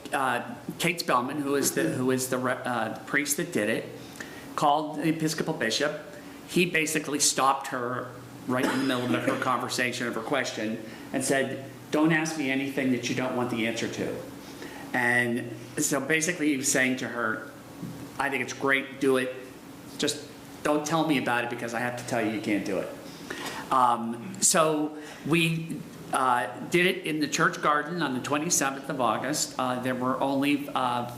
Kate Spellman, who is the priest that did it, called the Episcopal bishop. He basically stopped her right in the middle of her conversation, of her question, and said, don't ask me anything that you don't want the answer to. And so basically he was saying to her, I think it's great, do it. Just don't tell me about it because I have to tell you can't do it. So we did it in the church garden on the 27th of August. There were only 5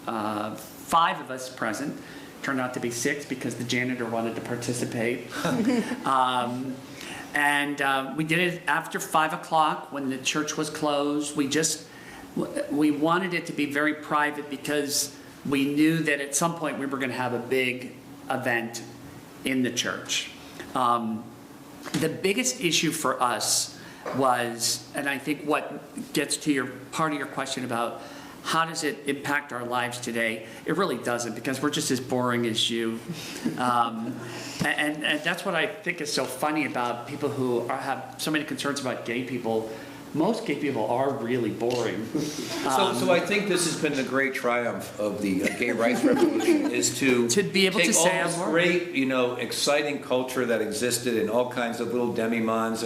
of us present. Turned out to be 6 because the janitor wanted to participate. And we did it after 5 o'clock when the church was closed. We wanted it to be very private because we knew that at some point we were going to have a big event in the church. The biggest issue for us was, and I think what gets to part of your question about how does it impact our lives today, it really doesn't, because we're just as boring as you. And that's what I think is so funny about people who have so many concerns about gay people. Most gay people are really boring. So I think this has been the great triumph of the gay rights revolution, is to be able take to all say this I'm boring. great, exciting culture that existed in all kinds of little demimondes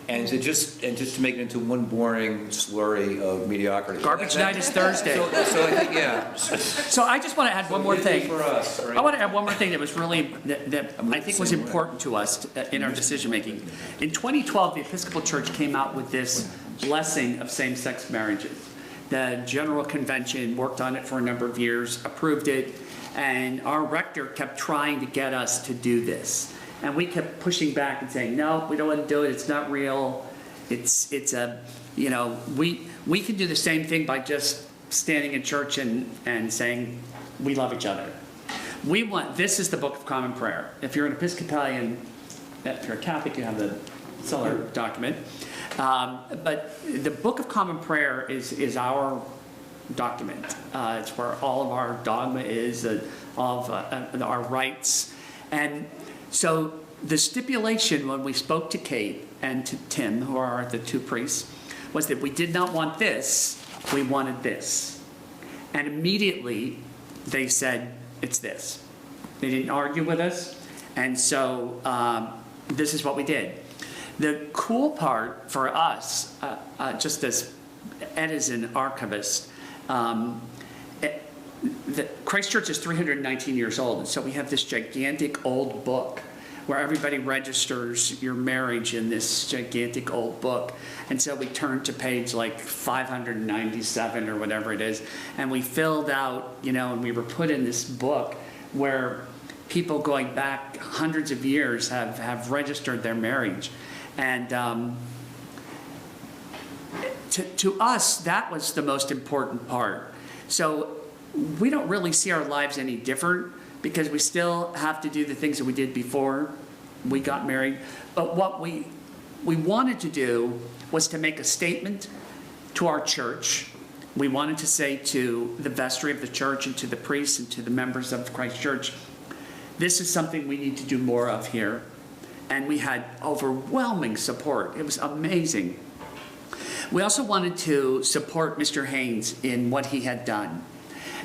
and to just to make it into one boring slurry of mediocrity. Garbage night is Thursday. So I think, yeah. So I just want to add one more thing. For us, right? I want to add one more thing that was really, that I think was same way. important to us in our decision making. In 2012, the Episcopal Church came out with this blessing of same-sex marriages. The General Convention worked on it for a number of years, approved it, and our rector kept trying to get us to do this. And we kept pushing back and saying, no, we don't want to do it, it's not real. It's we can do the same thing by just standing in church and saying, we love each other. This is the Book of Common Prayer. If you're an Episcopalian, if you're a Catholic, you have the Solar document. But the Book of Common Prayer is our document. It's where all of our dogma is, all of our rights. And so the stipulation when we spoke to Kate and to Tim, who are the 2 priests, was that we did not want this, we wanted this. And immediately they said, it's this. They didn't argue with us. And so this is what we did. The cool part for us, just as Ed is an archivist, Christ Church is 319 years old, and so we have this gigantic old book where everybody registers your marriage in this gigantic old book. And so we turned to page like 597 or whatever it is, and we filled out, and we were put in this book where people going back hundreds of years have registered their marriage. And to us, that was the most important part. So we don't really see our lives any different because we still have to do the things that we did before we got married. But what we wanted to do was to make a statement to our church. We wanted to say to the vestry of the church and to the priests and to the members of Christ Church, this is something we need to do more of here. And we had overwhelming support. It was amazing. We also wanted to support Mr. Haynes in what he had done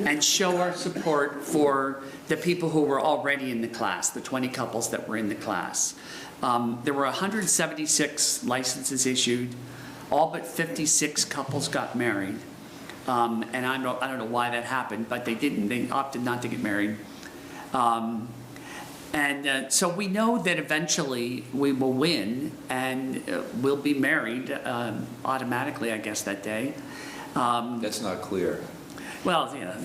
and show our support for the people who were already in the class, the 20 couples that were in the class. There were 176 licenses issued. All but 56 couples got married. And I don't know why that happened, but they didn't. They opted not to get married. So we know that eventually we will win and we'll be married automatically, I guess, that day. That's not clear, Well, yeah.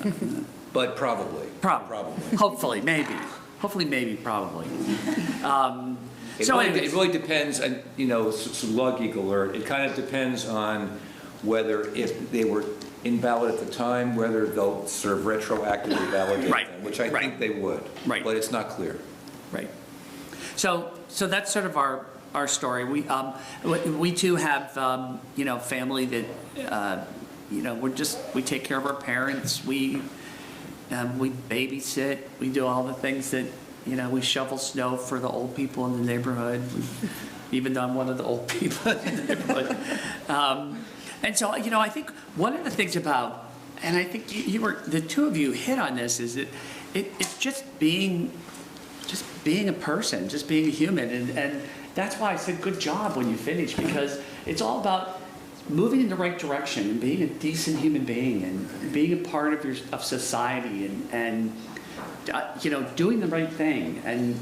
but probably. Probably. Hopefully, maybe. Hopefully, maybe, probably. It really depends, and some law geek alert, it kind of depends on whether, if they were invalid at the time, whether they'll sort of retroactively validate Right, them, which I right. think they would. Right. But it's not clear. Right. So that's sort of our story. We too have, family that, we take care of our parents. We babysit. We do all the things that, we shovel snow for the old people in the neighborhood, even though I'm one of the old people in the neighborhood. And so, I think one of the things about, and I think the two of you hit on this, is that it's just being a person, just being a human. And that's why I said good job when you finish, because it's all about moving in the right direction and being a decent human being and being a part of society and doing the right thing and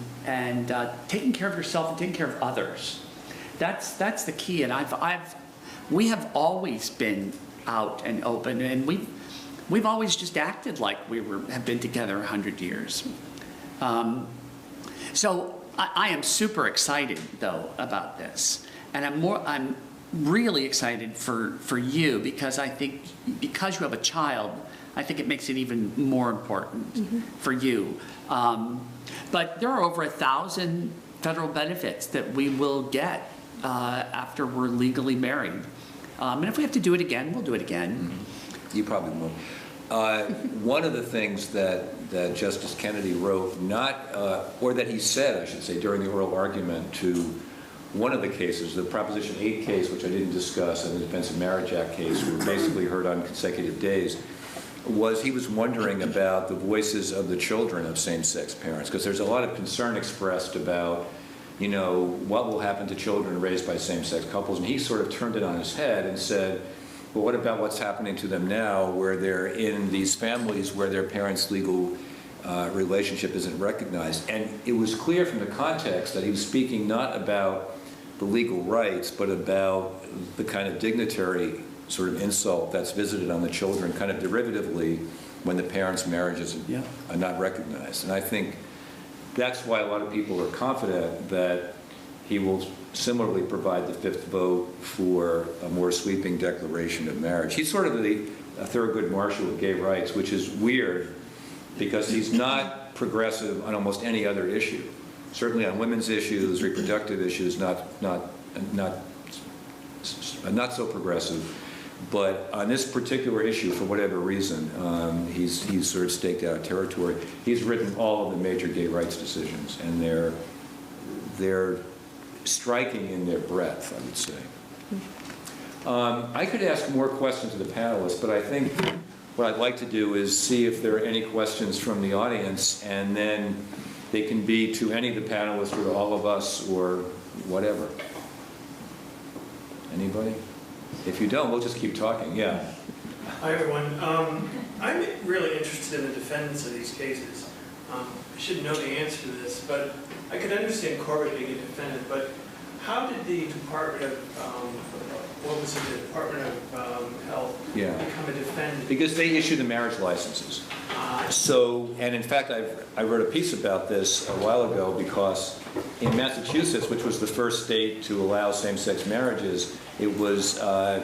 taking care of yourself and taking care of others. That's the key. And we have always been out and open, and we've always just acted like have been together 100 years. So I am super excited though about this, and I'm really excited for you, because I think because you have a child, I think it makes it even more important for you. But there are over 1,000 federal benefits that we will get after we're legally married. And if we have to do it again, we'll do it again. You probably won't. One of the things that Justice Kennedy wrote, or that he said, I should say, during the oral argument to one of the cases, the Proposition 8 case, which I didn't discuss, and the Defense of Marriage Act case, were basically heard on consecutive days, was he was wondering about the voices of the children of same-sex parents, because there's a lot of concern expressed about, what will happen to children raised by same-sex couples, and he sort of turned it on his head and said, well, what about what's happening to them now, where they're in these families where their parents' legal relationship isn't recognized? And it was clear from the context that he was speaking not about the legal rights, but about the kind of dignitary sort of insult that's visited on the children, kind of derivatively, when the parents' marriages are not recognized. And I think that's why a lot of people are confident that he will similarly provide the fifth vote for a more sweeping declaration of marriage. He's sort of a Thurgood Marshall of gay rights, which is weird because he's not progressive on almost any other issue. Certainly on women's issues, reproductive issues, not so progressive. But on this particular issue, for whatever reason, he's sort of staked out territory. He's written all of the major gay rights decisions, and they're striking in their breadth, I would say. I could ask more questions of the panelists, but I think what I'd like to do is see if there are any questions from the audience, and then they can be to any of the panelists or to all of us or whatever. Anybody? If you don't, we'll just keep talking. Yeah. Hi, everyone. I'm really interested in the defendants of these cases. I should know the answer to this, but I could understand Corbett being a defendant, but how did the Department of, the Department of Health become a defendant? Because they issue the marriage licenses. And in fact, I wrote a piece about this a while ago, because in Massachusetts, which was the first state to allow same-sex marriages, it was a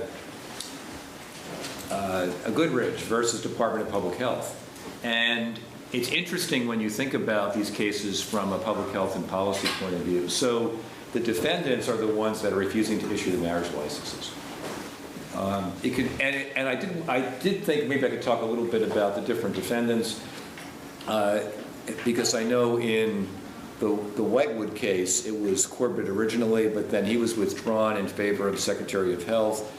Goodrich versus Department of Public Health. And it's interesting when you think about these cases from a public health and policy point of view. So the defendants are the ones that are refusing to issue the marriage licenses. I did think maybe I could talk a little bit about the different defendants, because I know in the Whitewood case, it was Corbett originally, but then he was withdrawn in favor of the Secretary of Health.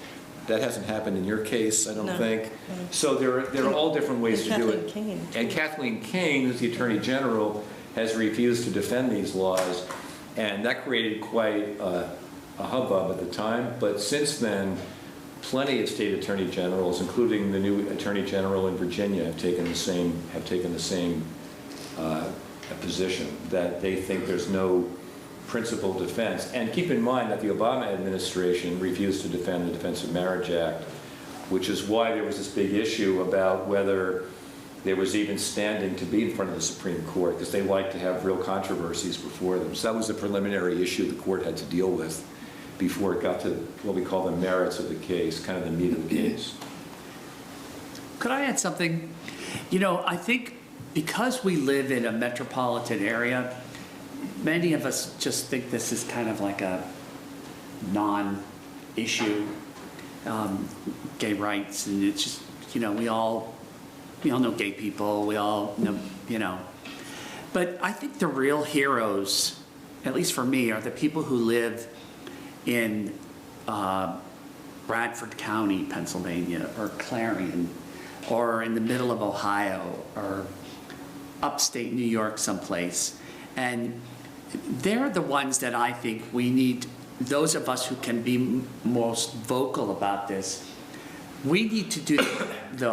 That hasn't happened in your case, I don't No. think. So there are all different ways to do it. Kathleen Kane. And Kathleen Kane, who's the Attorney General, has refused to defend these laws, and that created quite a hubbub at the time. But since then, plenty of state attorney generals, including the new Attorney General in Virginia, have taken the same position, that they think there's no principal defense. And keep in mind that the Obama administration refused to defend the Defense of Marriage Act, which is why there was this big issue about whether there was even standing to be in front of the Supreme Court, because they like to have real controversies before them. So that was a preliminary issue the court had to deal with before it got to what we call the merits of the case, kind of the meat of the case. Could I add something? You know, I think because we live in a metropolitan area, many of us just think this is kind of like a non-issue, gay rights, and it's just, you know, we all know gay people, we all know, you know. But I think the real heroes, at least for me, are the people who live in Bradford County, Pennsylvania, or Clarion, or in the middle of Ohio, or upstate New York someplace. And they're the ones that I think we need, those of us who can be most vocal about this, we need to do the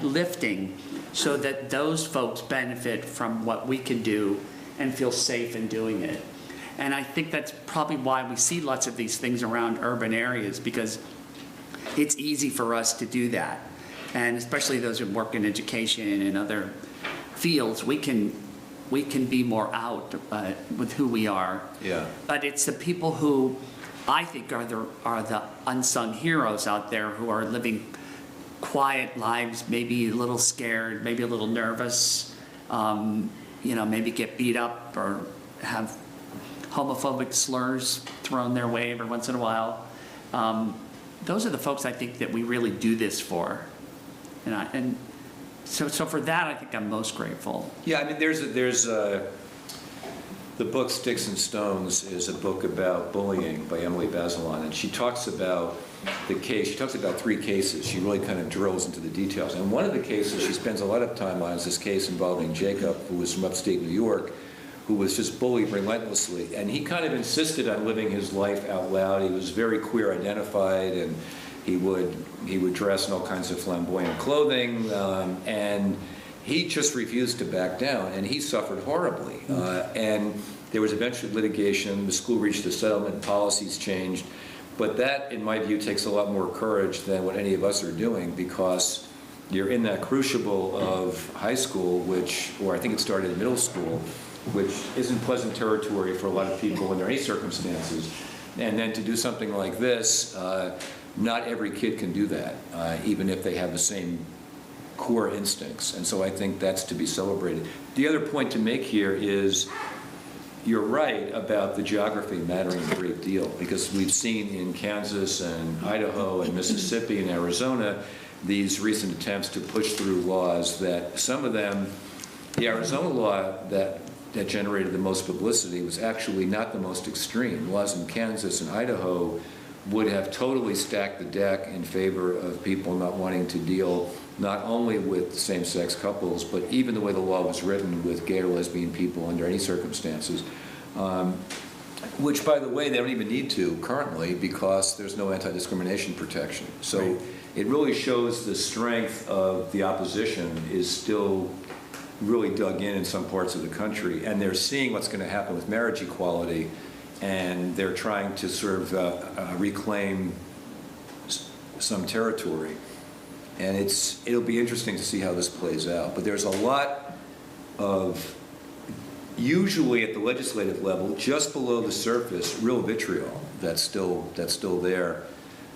lifting so that those folks benefit from what we can do and feel safe in doing it. And I think that's probably why we see lots of these things around urban areas, because it's easy for us to do that. And especially those who work in education and other fields, we can be more out with who we are. Yeah. But it's the people who I think are the unsung heroes out there, who are living quiet lives, maybe a little scared, maybe a little nervous, you know, maybe get beat up or have homophobic slurs thrown their way every once in a while. Those are the folks I think that we really do this for. And so for that, I think I'm most grateful. Yeah, I mean, there's the book Sticks and Stones is a book about bullying by Emily Bazelon, and she talks about the case. She talks about 3 cases. She really kind of drills into the details. And one of the cases she spends a lot of time on is this case involving Jacob, who was from upstate New York, who was just bullied relentlessly. And he kind of insisted on living his life out loud. He was very queer identified, and he would dress in all kinds of flamboyant clothing, and he just refused to back down, and he suffered horribly. And there was eventually litigation. The school reached a settlement, policies changed. But that, in my view, takes a lot more courage than what any of us are doing, because you're in that crucible of high school, or I think it started in middle school, which isn't pleasant territory for a lot of people under any circumstances. And then to do something like this, not every kid can do that, even if they have the same core instincts. And so I think that's to be celebrated. The other point to make here is you're right about the geography mattering a great deal, because we've seen in Kansas and Idaho and Mississippi and Arizona these recent attempts to push through laws that some of them, the Arizona law that generated the most publicity was actually not the most extreme. Laws in Kansas and Idaho would have totally stacked the deck in favor of people not wanting to deal not only with same-sex couples, but even the way the law was written with gay or lesbian people under any circumstances, which, by the way, they don't even need to currently, because there's no anti-discrimination protection. So right. It really shows the strength of the opposition is still really dug in some parts of the country, and they're seeing what's going to happen with marriage equality, and they're trying to sort of reclaim some territory. And it'll be interesting to see how this plays out. But there's a lot of, usually at the legislative level, just below the surface, real vitriol that's still there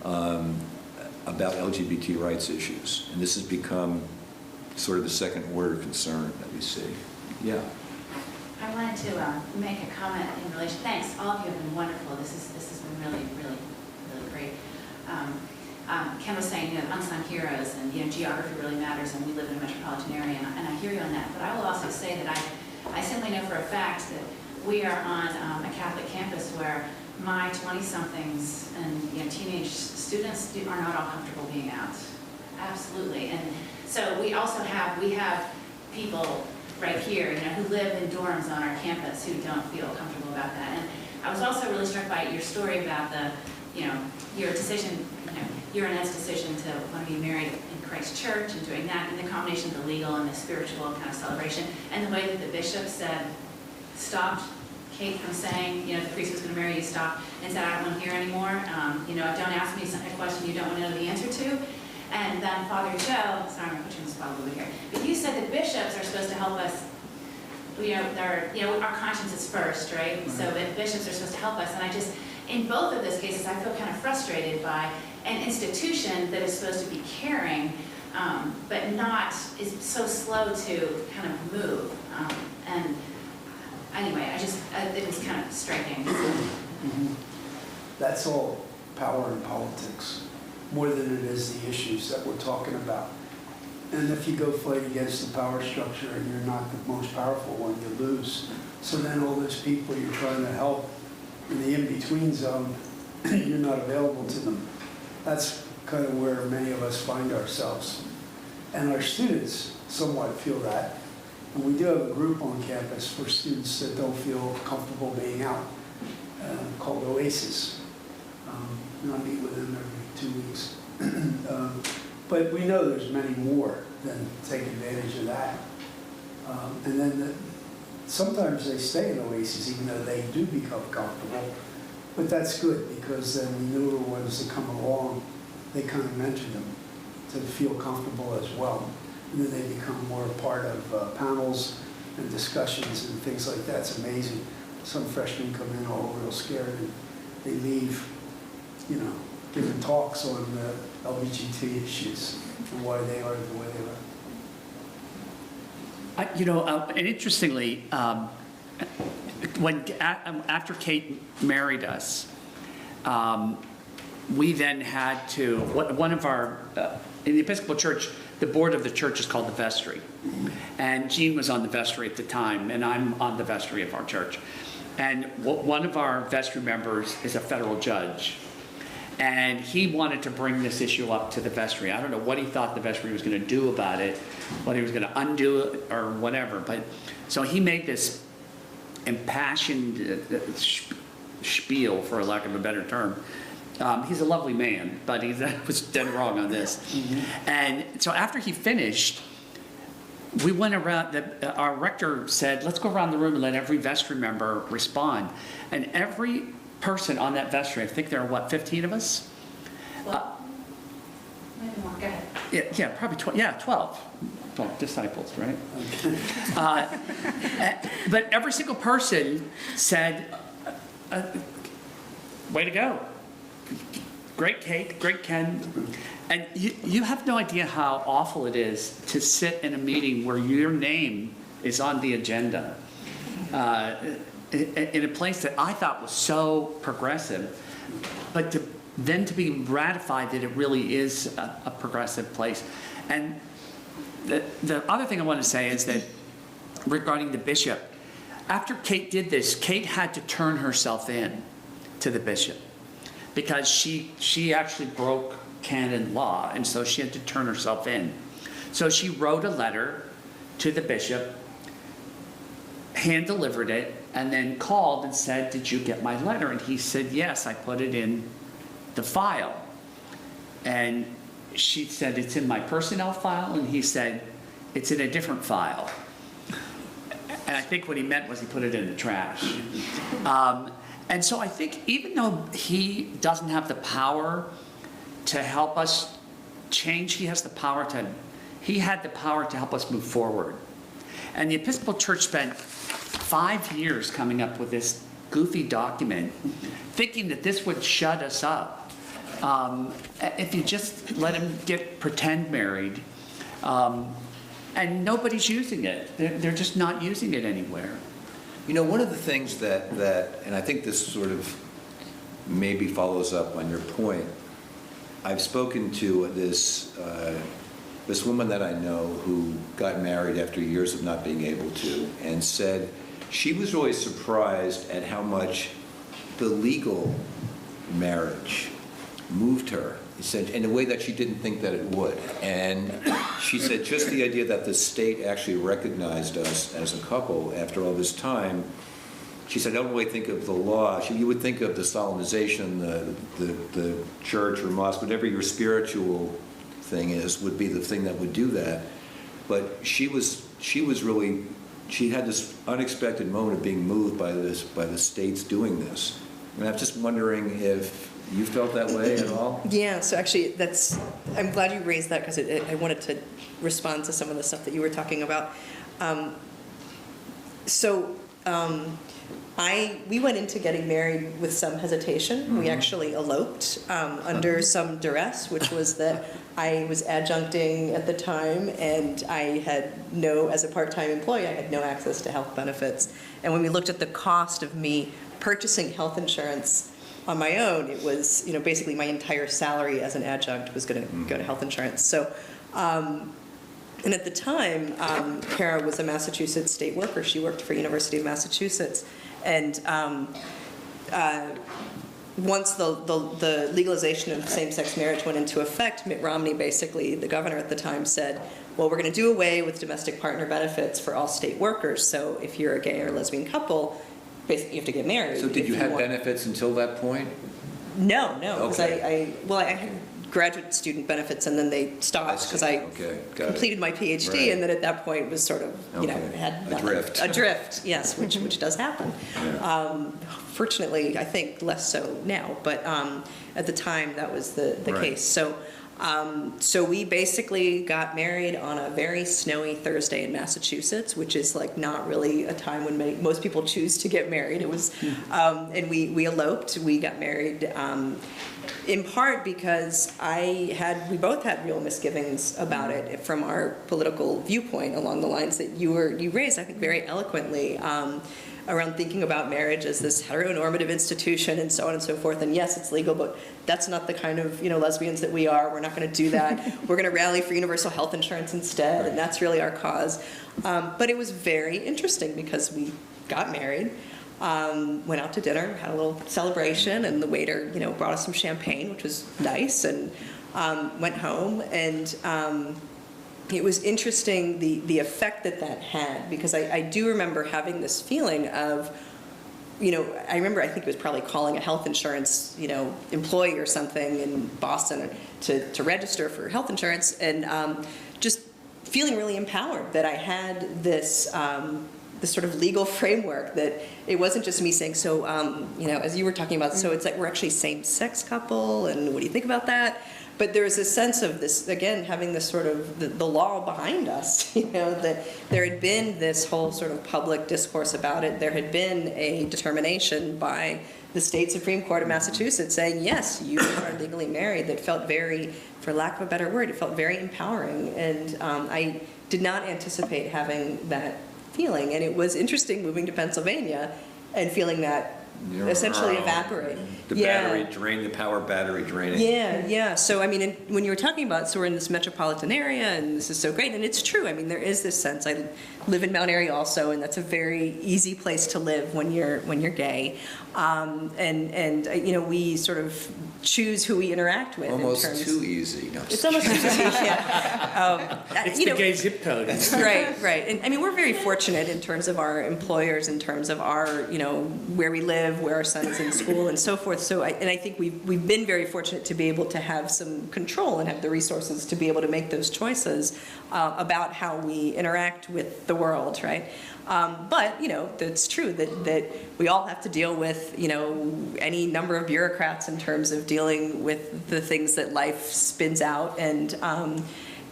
about LGBT rights issues. And this has become sort of the second order concern that we see. Yeah. I wanted to make a comment in relation. Thanks, all of you have been wonderful. This has been really, really, really great. Ken was saying, unsung heroes, and geography really matters, and we live in a metropolitan area, and I hear you on that. But I will also say that I simply know for a fact that we are on a Catholic campus where my 20-somethings and, teenage students are not all comfortable being out. Absolutely. And so we have people right here, who live in dorms on our campus who don't feel comfortable about that. And I was also really struck by your story about your decision, your and Ed's decision to want to be married in Christ Church and doing that, and the combination of the legal and the spiritual kind of celebration, and the way that the bishop stopped Kate from saying, the priest was going to marry you, stopped, and said, I don't want to hear anymore. Don't ask me a question you don't want to know the answer to. And then Father Joe, sorry, I'm going to put you on the spot a little bit here, but you said that bishops are supposed to help us, our conscience is first, right? So if bishops are supposed to help us, and I just, in both of those cases, I feel kind of frustrated by an institution that is supposed to be caring, but is so slow to kind of move. And anyway, it was kind of striking. That's all power and politics, more than it is the issues that we're talking about. And if you go fight against the power structure and you're not the most powerful one, you lose. So then all those people you're trying to help in the in-between zone, you're not available to them. That's kind of where many of us find ourselves. And our students somewhat feel that. And we do have a group on campus for students that don't feel comfortable being out, called Oasis. And I meet with them every 2 weeks. But we know there's many more than take advantage of that. And then sometimes they stay in Oasis even though they do become comfortable. But that's good because then the newer ones that come along, they kind of mentor them to feel comfortable as well. And then they become more a part of panels and discussions and things like that. It's amazing. Some freshmen come in all real scared and they leave, giving talks on the LGBT issues and why they are the way they are. And interestingly, after Kate married us, we then had to, one of our, in the Episcopal Church, the board of the church is called the vestry. And Jean was on the vestry at the time, and I'm on the vestry of our church. And one of our vestry members is a federal judge. And he wanted to bring this issue up to the vestry. I don't know what he thought the vestry was going to do about it, whether he was going to undo it or whatever. But so he made this impassioned spiel, for lack of a better term. He's a lovely man, but he was dead wrong on this. Mm-hmm. And so after he finished, we went around, our rector said, let's go around the room and let every vestry member respond. And every person on that vestry, I think there are, 15 of us? Maybe more, go ahead. Yeah, probably 12. 12 disciples, right? But every single person said, way to go. Great Kate, great Ken. And you have no idea how awful it is to sit in a meeting where your name is on the agenda in a place that I thought was so progressive, but then to be ratified that it really is a progressive place. And the other thing I want to say is that regarding the bishop, after Kate did this, Kate had to turn herself in to the bishop because she actually broke canon law, and so she had to turn herself in. So she wrote a letter to the bishop, hand-delivered it, and then called and said, did you get my letter? And he said, yes, I put it in the file. And she said, it's in my personnel file, and he said, it's in a different file. And I think what he meant was he put it in the trash. And so I think even though he doesn't have the power to help us change, he had the power to help us move forward. And the Episcopal Church spent 5 years coming up with this goofy document, thinking that this would shut us up. If you just let him pretend married, and nobody's using it. They're just not using it anywhere. One of the things that, and I think this sort of maybe follows up on your point, I've spoken to this woman that I know who got married after years of not being able to, and said she was always surprised at how much the legal marriage moved her, he said, in a way that she didn't think that it would. And she said just the idea that the state actually recognized us as a couple after all this time, she said, I don't really think of the law. You would think of the solemnization, the church or mosque, whatever your spiritual thing is, would be the thing that would do that. But she had this unexpected moment of being moved by the states doing this. And I'm just wondering if you felt that way at all? Yeah, so actually I'm glad you raised that because I wanted to respond to some of the stuff that you were talking about. We went into getting married with some hesitation. Mm-hmm. We actually eloped under some duress, which was that I was adjuncting at the time, and I had as a part-time employee, I had no access to health benefits. And when we looked at the cost of me purchasing health insurance on my own, it was, basically my entire salary as an adjunct was going to go to health insurance. So, and at the time, Kara was a Massachusetts state worker. She worked for University of Massachusetts. And once the legalization of same-sex marriage went into effect, Mitt Romney, basically, the governor at the time, said, well, we're going to do away with domestic partner benefits for all state workers. So if you're a gay or lesbian couple, basically you have to get married. So did you have benefits until that point? No, because okay. I had graduate student benefits, and then they stopped because I completed my PhD, right. And then at that point was sort of, had nothing. Adrift, yes, which does happen. Yeah. Fortunately, I think less so now, but at the time that was the right. case. So we basically got married on a very snowy Thursday in Massachusetts, which is like not really a time when most people choose to get married. It was, and we eloped. We got married in part because we both had real misgivings about it from our political viewpoint, along the lines that you raised, I think, very eloquently. Around thinking about marriage as this heteronormative institution and so on and so forth. And yes, it's legal, but that's not the kind of lesbians that we are. We're not going to do that. We're going to rally for universal health insurance instead, and that's really our cause. But it was very interesting because we got married, went out to dinner, had a little celebration, and the waiter brought us some champagne, which was nice, and went home. And it was interesting the effect that had, because I do remember having this feeling of, I think it was probably calling a health insurance, employee or something in Boston to register for health insurance, and just feeling really empowered that I had this sort of legal framework, that it wasn't just me saying, so, as you were talking about, so it's like we're actually same-sex couple, and what do you think about that? But there was a sense of this, again, having this sort of, the law behind us, that there had been this whole sort of public discourse about it. There had been a determination by the state Supreme Court of Massachusetts saying, yes, you are legally married, that felt very, for lack of a better word, it felt very empowering. And I did not anticipate having that feeling. And it was interesting moving to Pennsylvania and feeling that essentially evaporate. The battery drain, the power battery draining. Yeah. So, I mean, when you were talking about, so we're in this metropolitan area, and this is so great, and it's true. I mean, there is this sense. I live in Mount Airy also, and that's a very easy place to live when you're gay. We sort of choose who we interact with. Almost too easy. No, it's almost too easy. Yeah. It's the gay zip code. Right. And I mean, we're very fortunate in terms of our employers, in terms of our, where we live, where our son is in school, and so forth. So, I think we've been very fortunate to be able to have some control and have the resources to be able to make those choices about how we interact with the world, right? But, it's true that we all have to deal with, any number of bureaucrats in terms of dealing with the things that life spins out. And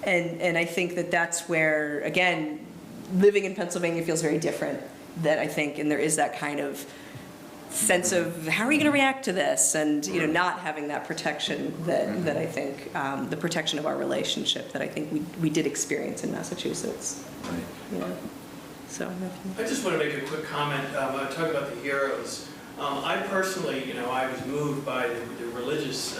I think that's where, again, living in Pennsylvania feels very different, that I think, and there is that kind of sense of how are you going to react to this, and not having that protection that I think the protection of our relationship that I think we did experience in Massachusetts. Right. So I just want to make a quick comment. I talk about the heroes. I personally, I was moved by the religious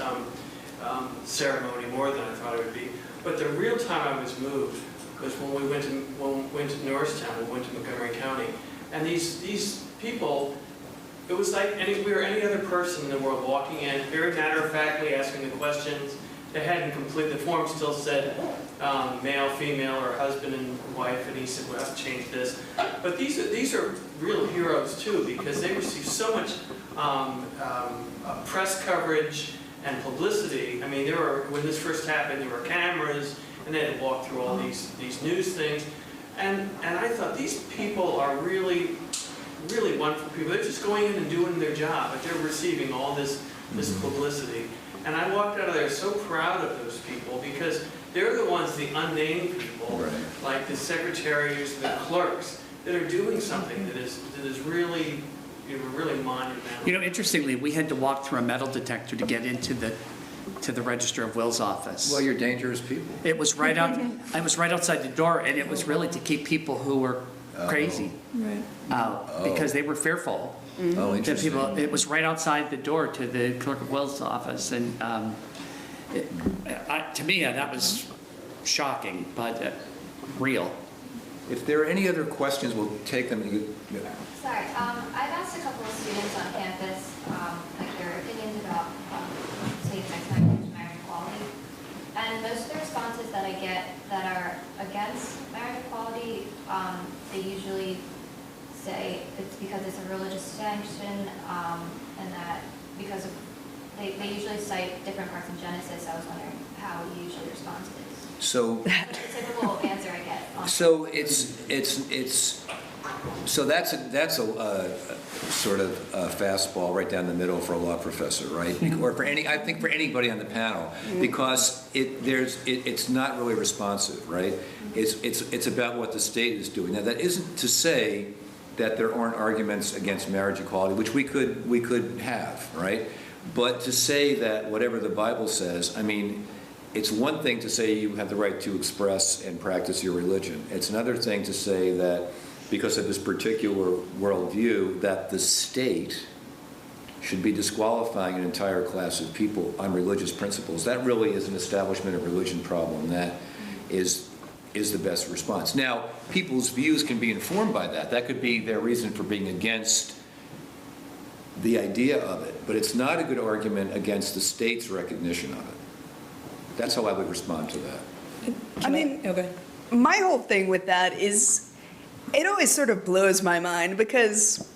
ceremony more than I thought it would be. But the real time I was moved was when we went to Norristown, we went to Montgomery County, and these people it was like we were any other person in the world walking in, very matter-of-factly asking the questions. They hadn't completed, the form still said male, female, or husband and wife, and he said, well, I've changed this. But these are real heroes too, because they receive so much press coverage and publicity. I mean, when this first happened, there were cameras, and they had to walk through all these news things. And I thought, these people are really, really wonderful people. They're just going in and doing their job, but they're receiving all this publicity. And I walked out of there so proud of those people, because they're the ones, the unnamed people, Right. like the secretaries, the clerks, that are doing something that is really, really monumental. Interestingly, we had to walk through a metal detector to get into the Register of Wills office. Well, you're dangerous people. It was right out. I was right outside the door, and it was really to keep people who were crazy out because they were fearful. Oh, The interesting. people, it was right outside the door to the Clerk of Wills office, and to me that was shocking, but real. If there are any other questions, we'll take them. Sorry, I've asked a couple of students on campus, like their opinions about same-sex marriage equality, and most of the responses that I get that are against marriage equality, they usually say it's because it's a religious sanction, and that because of, they usually cite different parts in Genesis. I was wondering how you usually respond to this. So, The typical answer I get. so that's a sort of a fastball right down the middle for a law professor, right? Or for I think for anybody on the panel, because it's not really responsive, right? It's about what the state is doing. Now, that isn't to say that there aren't arguments against marriage equality, which we could have, right? But to say that whatever the Bible says, I mean, it's one thing to say you have the right to express and practice your religion. It's another thing to say that because of this particular worldview, that the state should be disqualifying an entire class of people on religious principles. That really is an establishment of religion problem. That is the best response. Now, people's views can be informed by that. That could be their reason for being against the idea of it, but it's not a good argument against the state's recognition of it. That's how I would respond to that. I mean, Okay. my whole thing with that is, it always sort of blows my mind because,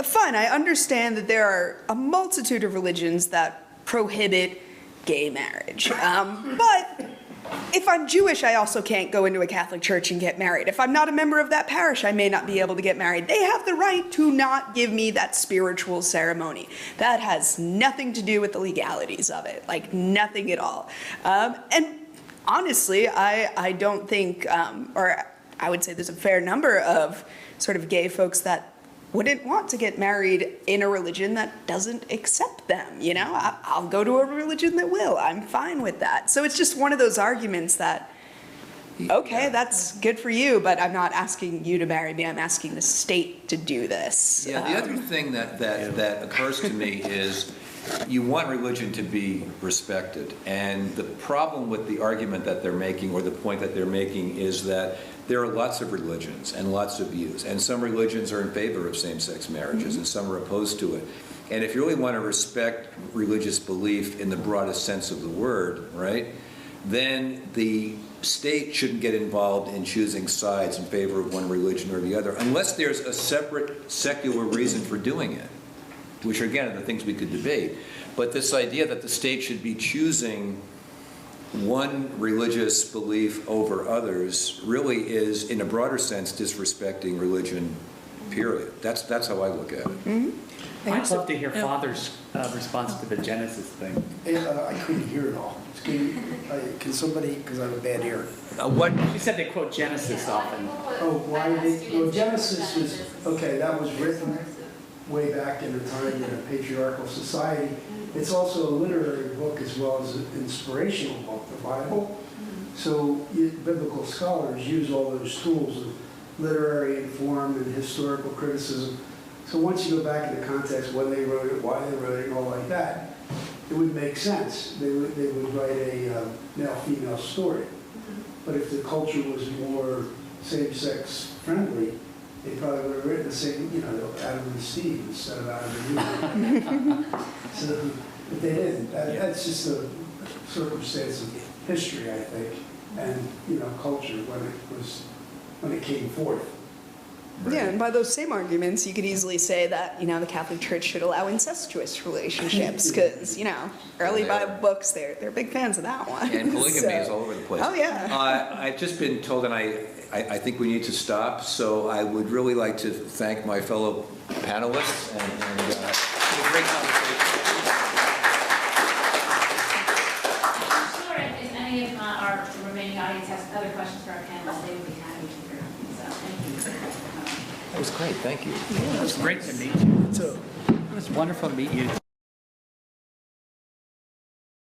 fine, I understand that there are a multitude of religions that prohibit gay marriage. But if I'm Jewish, I also can't go into a Catholic church and get married. If I'm not a member of that parish, I may not be able to get married. They have the right to not give me that spiritual ceremony. That has nothing to do with the legalities of it, like nothing at all. And honestly, I don't think, or I would say there's a fair number of sort of gay folks that wouldn't want to get married in a religion that doesn't accept them, you know? I'll go to a religion that will. I'm fine with that. So it's just one of those arguments that, okay, that's good for you, but I'm not asking you to marry me. I'm asking the state to do this. Yeah, the other thing that occurs to me is you want religion to be respected. And the problem with the argument that they're making, or the point that they're making, is that there are lots of religions and lots of views. And some religions are in favor of same-sex marriages, and some are opposed to it. And if you really want to respect religious belief in the broadest sense of the word, right, then the state shouldn't get involved in choosing sides in favor of one religion or the other, unless there's a separate secular reason for doing it, which again are the things we could debate. But this idea that the state should be choosing one religious belief over others really is, in a broader sense, disrespecting religion, period. That's how I look at it. I'd love to hear Father's response to the Genesis thing. I couldn't hear it all. Can somebody, because I have a bad ear. What? You said they quote Genesis often. Oh, why well, Genesis was, okay, that was written way back in the time in a patriarchal society. It's also a literary book as well as an inspirational book, the Bible. So biblical scholars use all those tools of literary and form and historical criticism. So once you go back into context, when they wrote it, why they wrote it, and all like that, it would make sense. They would write a male-female story. But if the culture was more same-sex friendly, they probably would have written the same, you know, Adam and Steve instead of Adam and Eve. So, but they didn't. That's just a circumstance of history, I think, and, you know, culture when it came forth. Yeah, and by those same arguments, you could easily say that, you know, the Catholic Church should allow incestuous relationships, because, you know, early Bible books, they're big fans of that one. And polygamy is So- all over the place. Oh, yeah. I've just been told, and I think we need to stop, so I would really like to thank my fellow panelists, and it was a great conversation. I'm sure if any of our remaining audience has other questions for our panelists, they would be happy to hear them. So thank you. That was great, thank you. It was great to meet you. It was wonderful to meet you.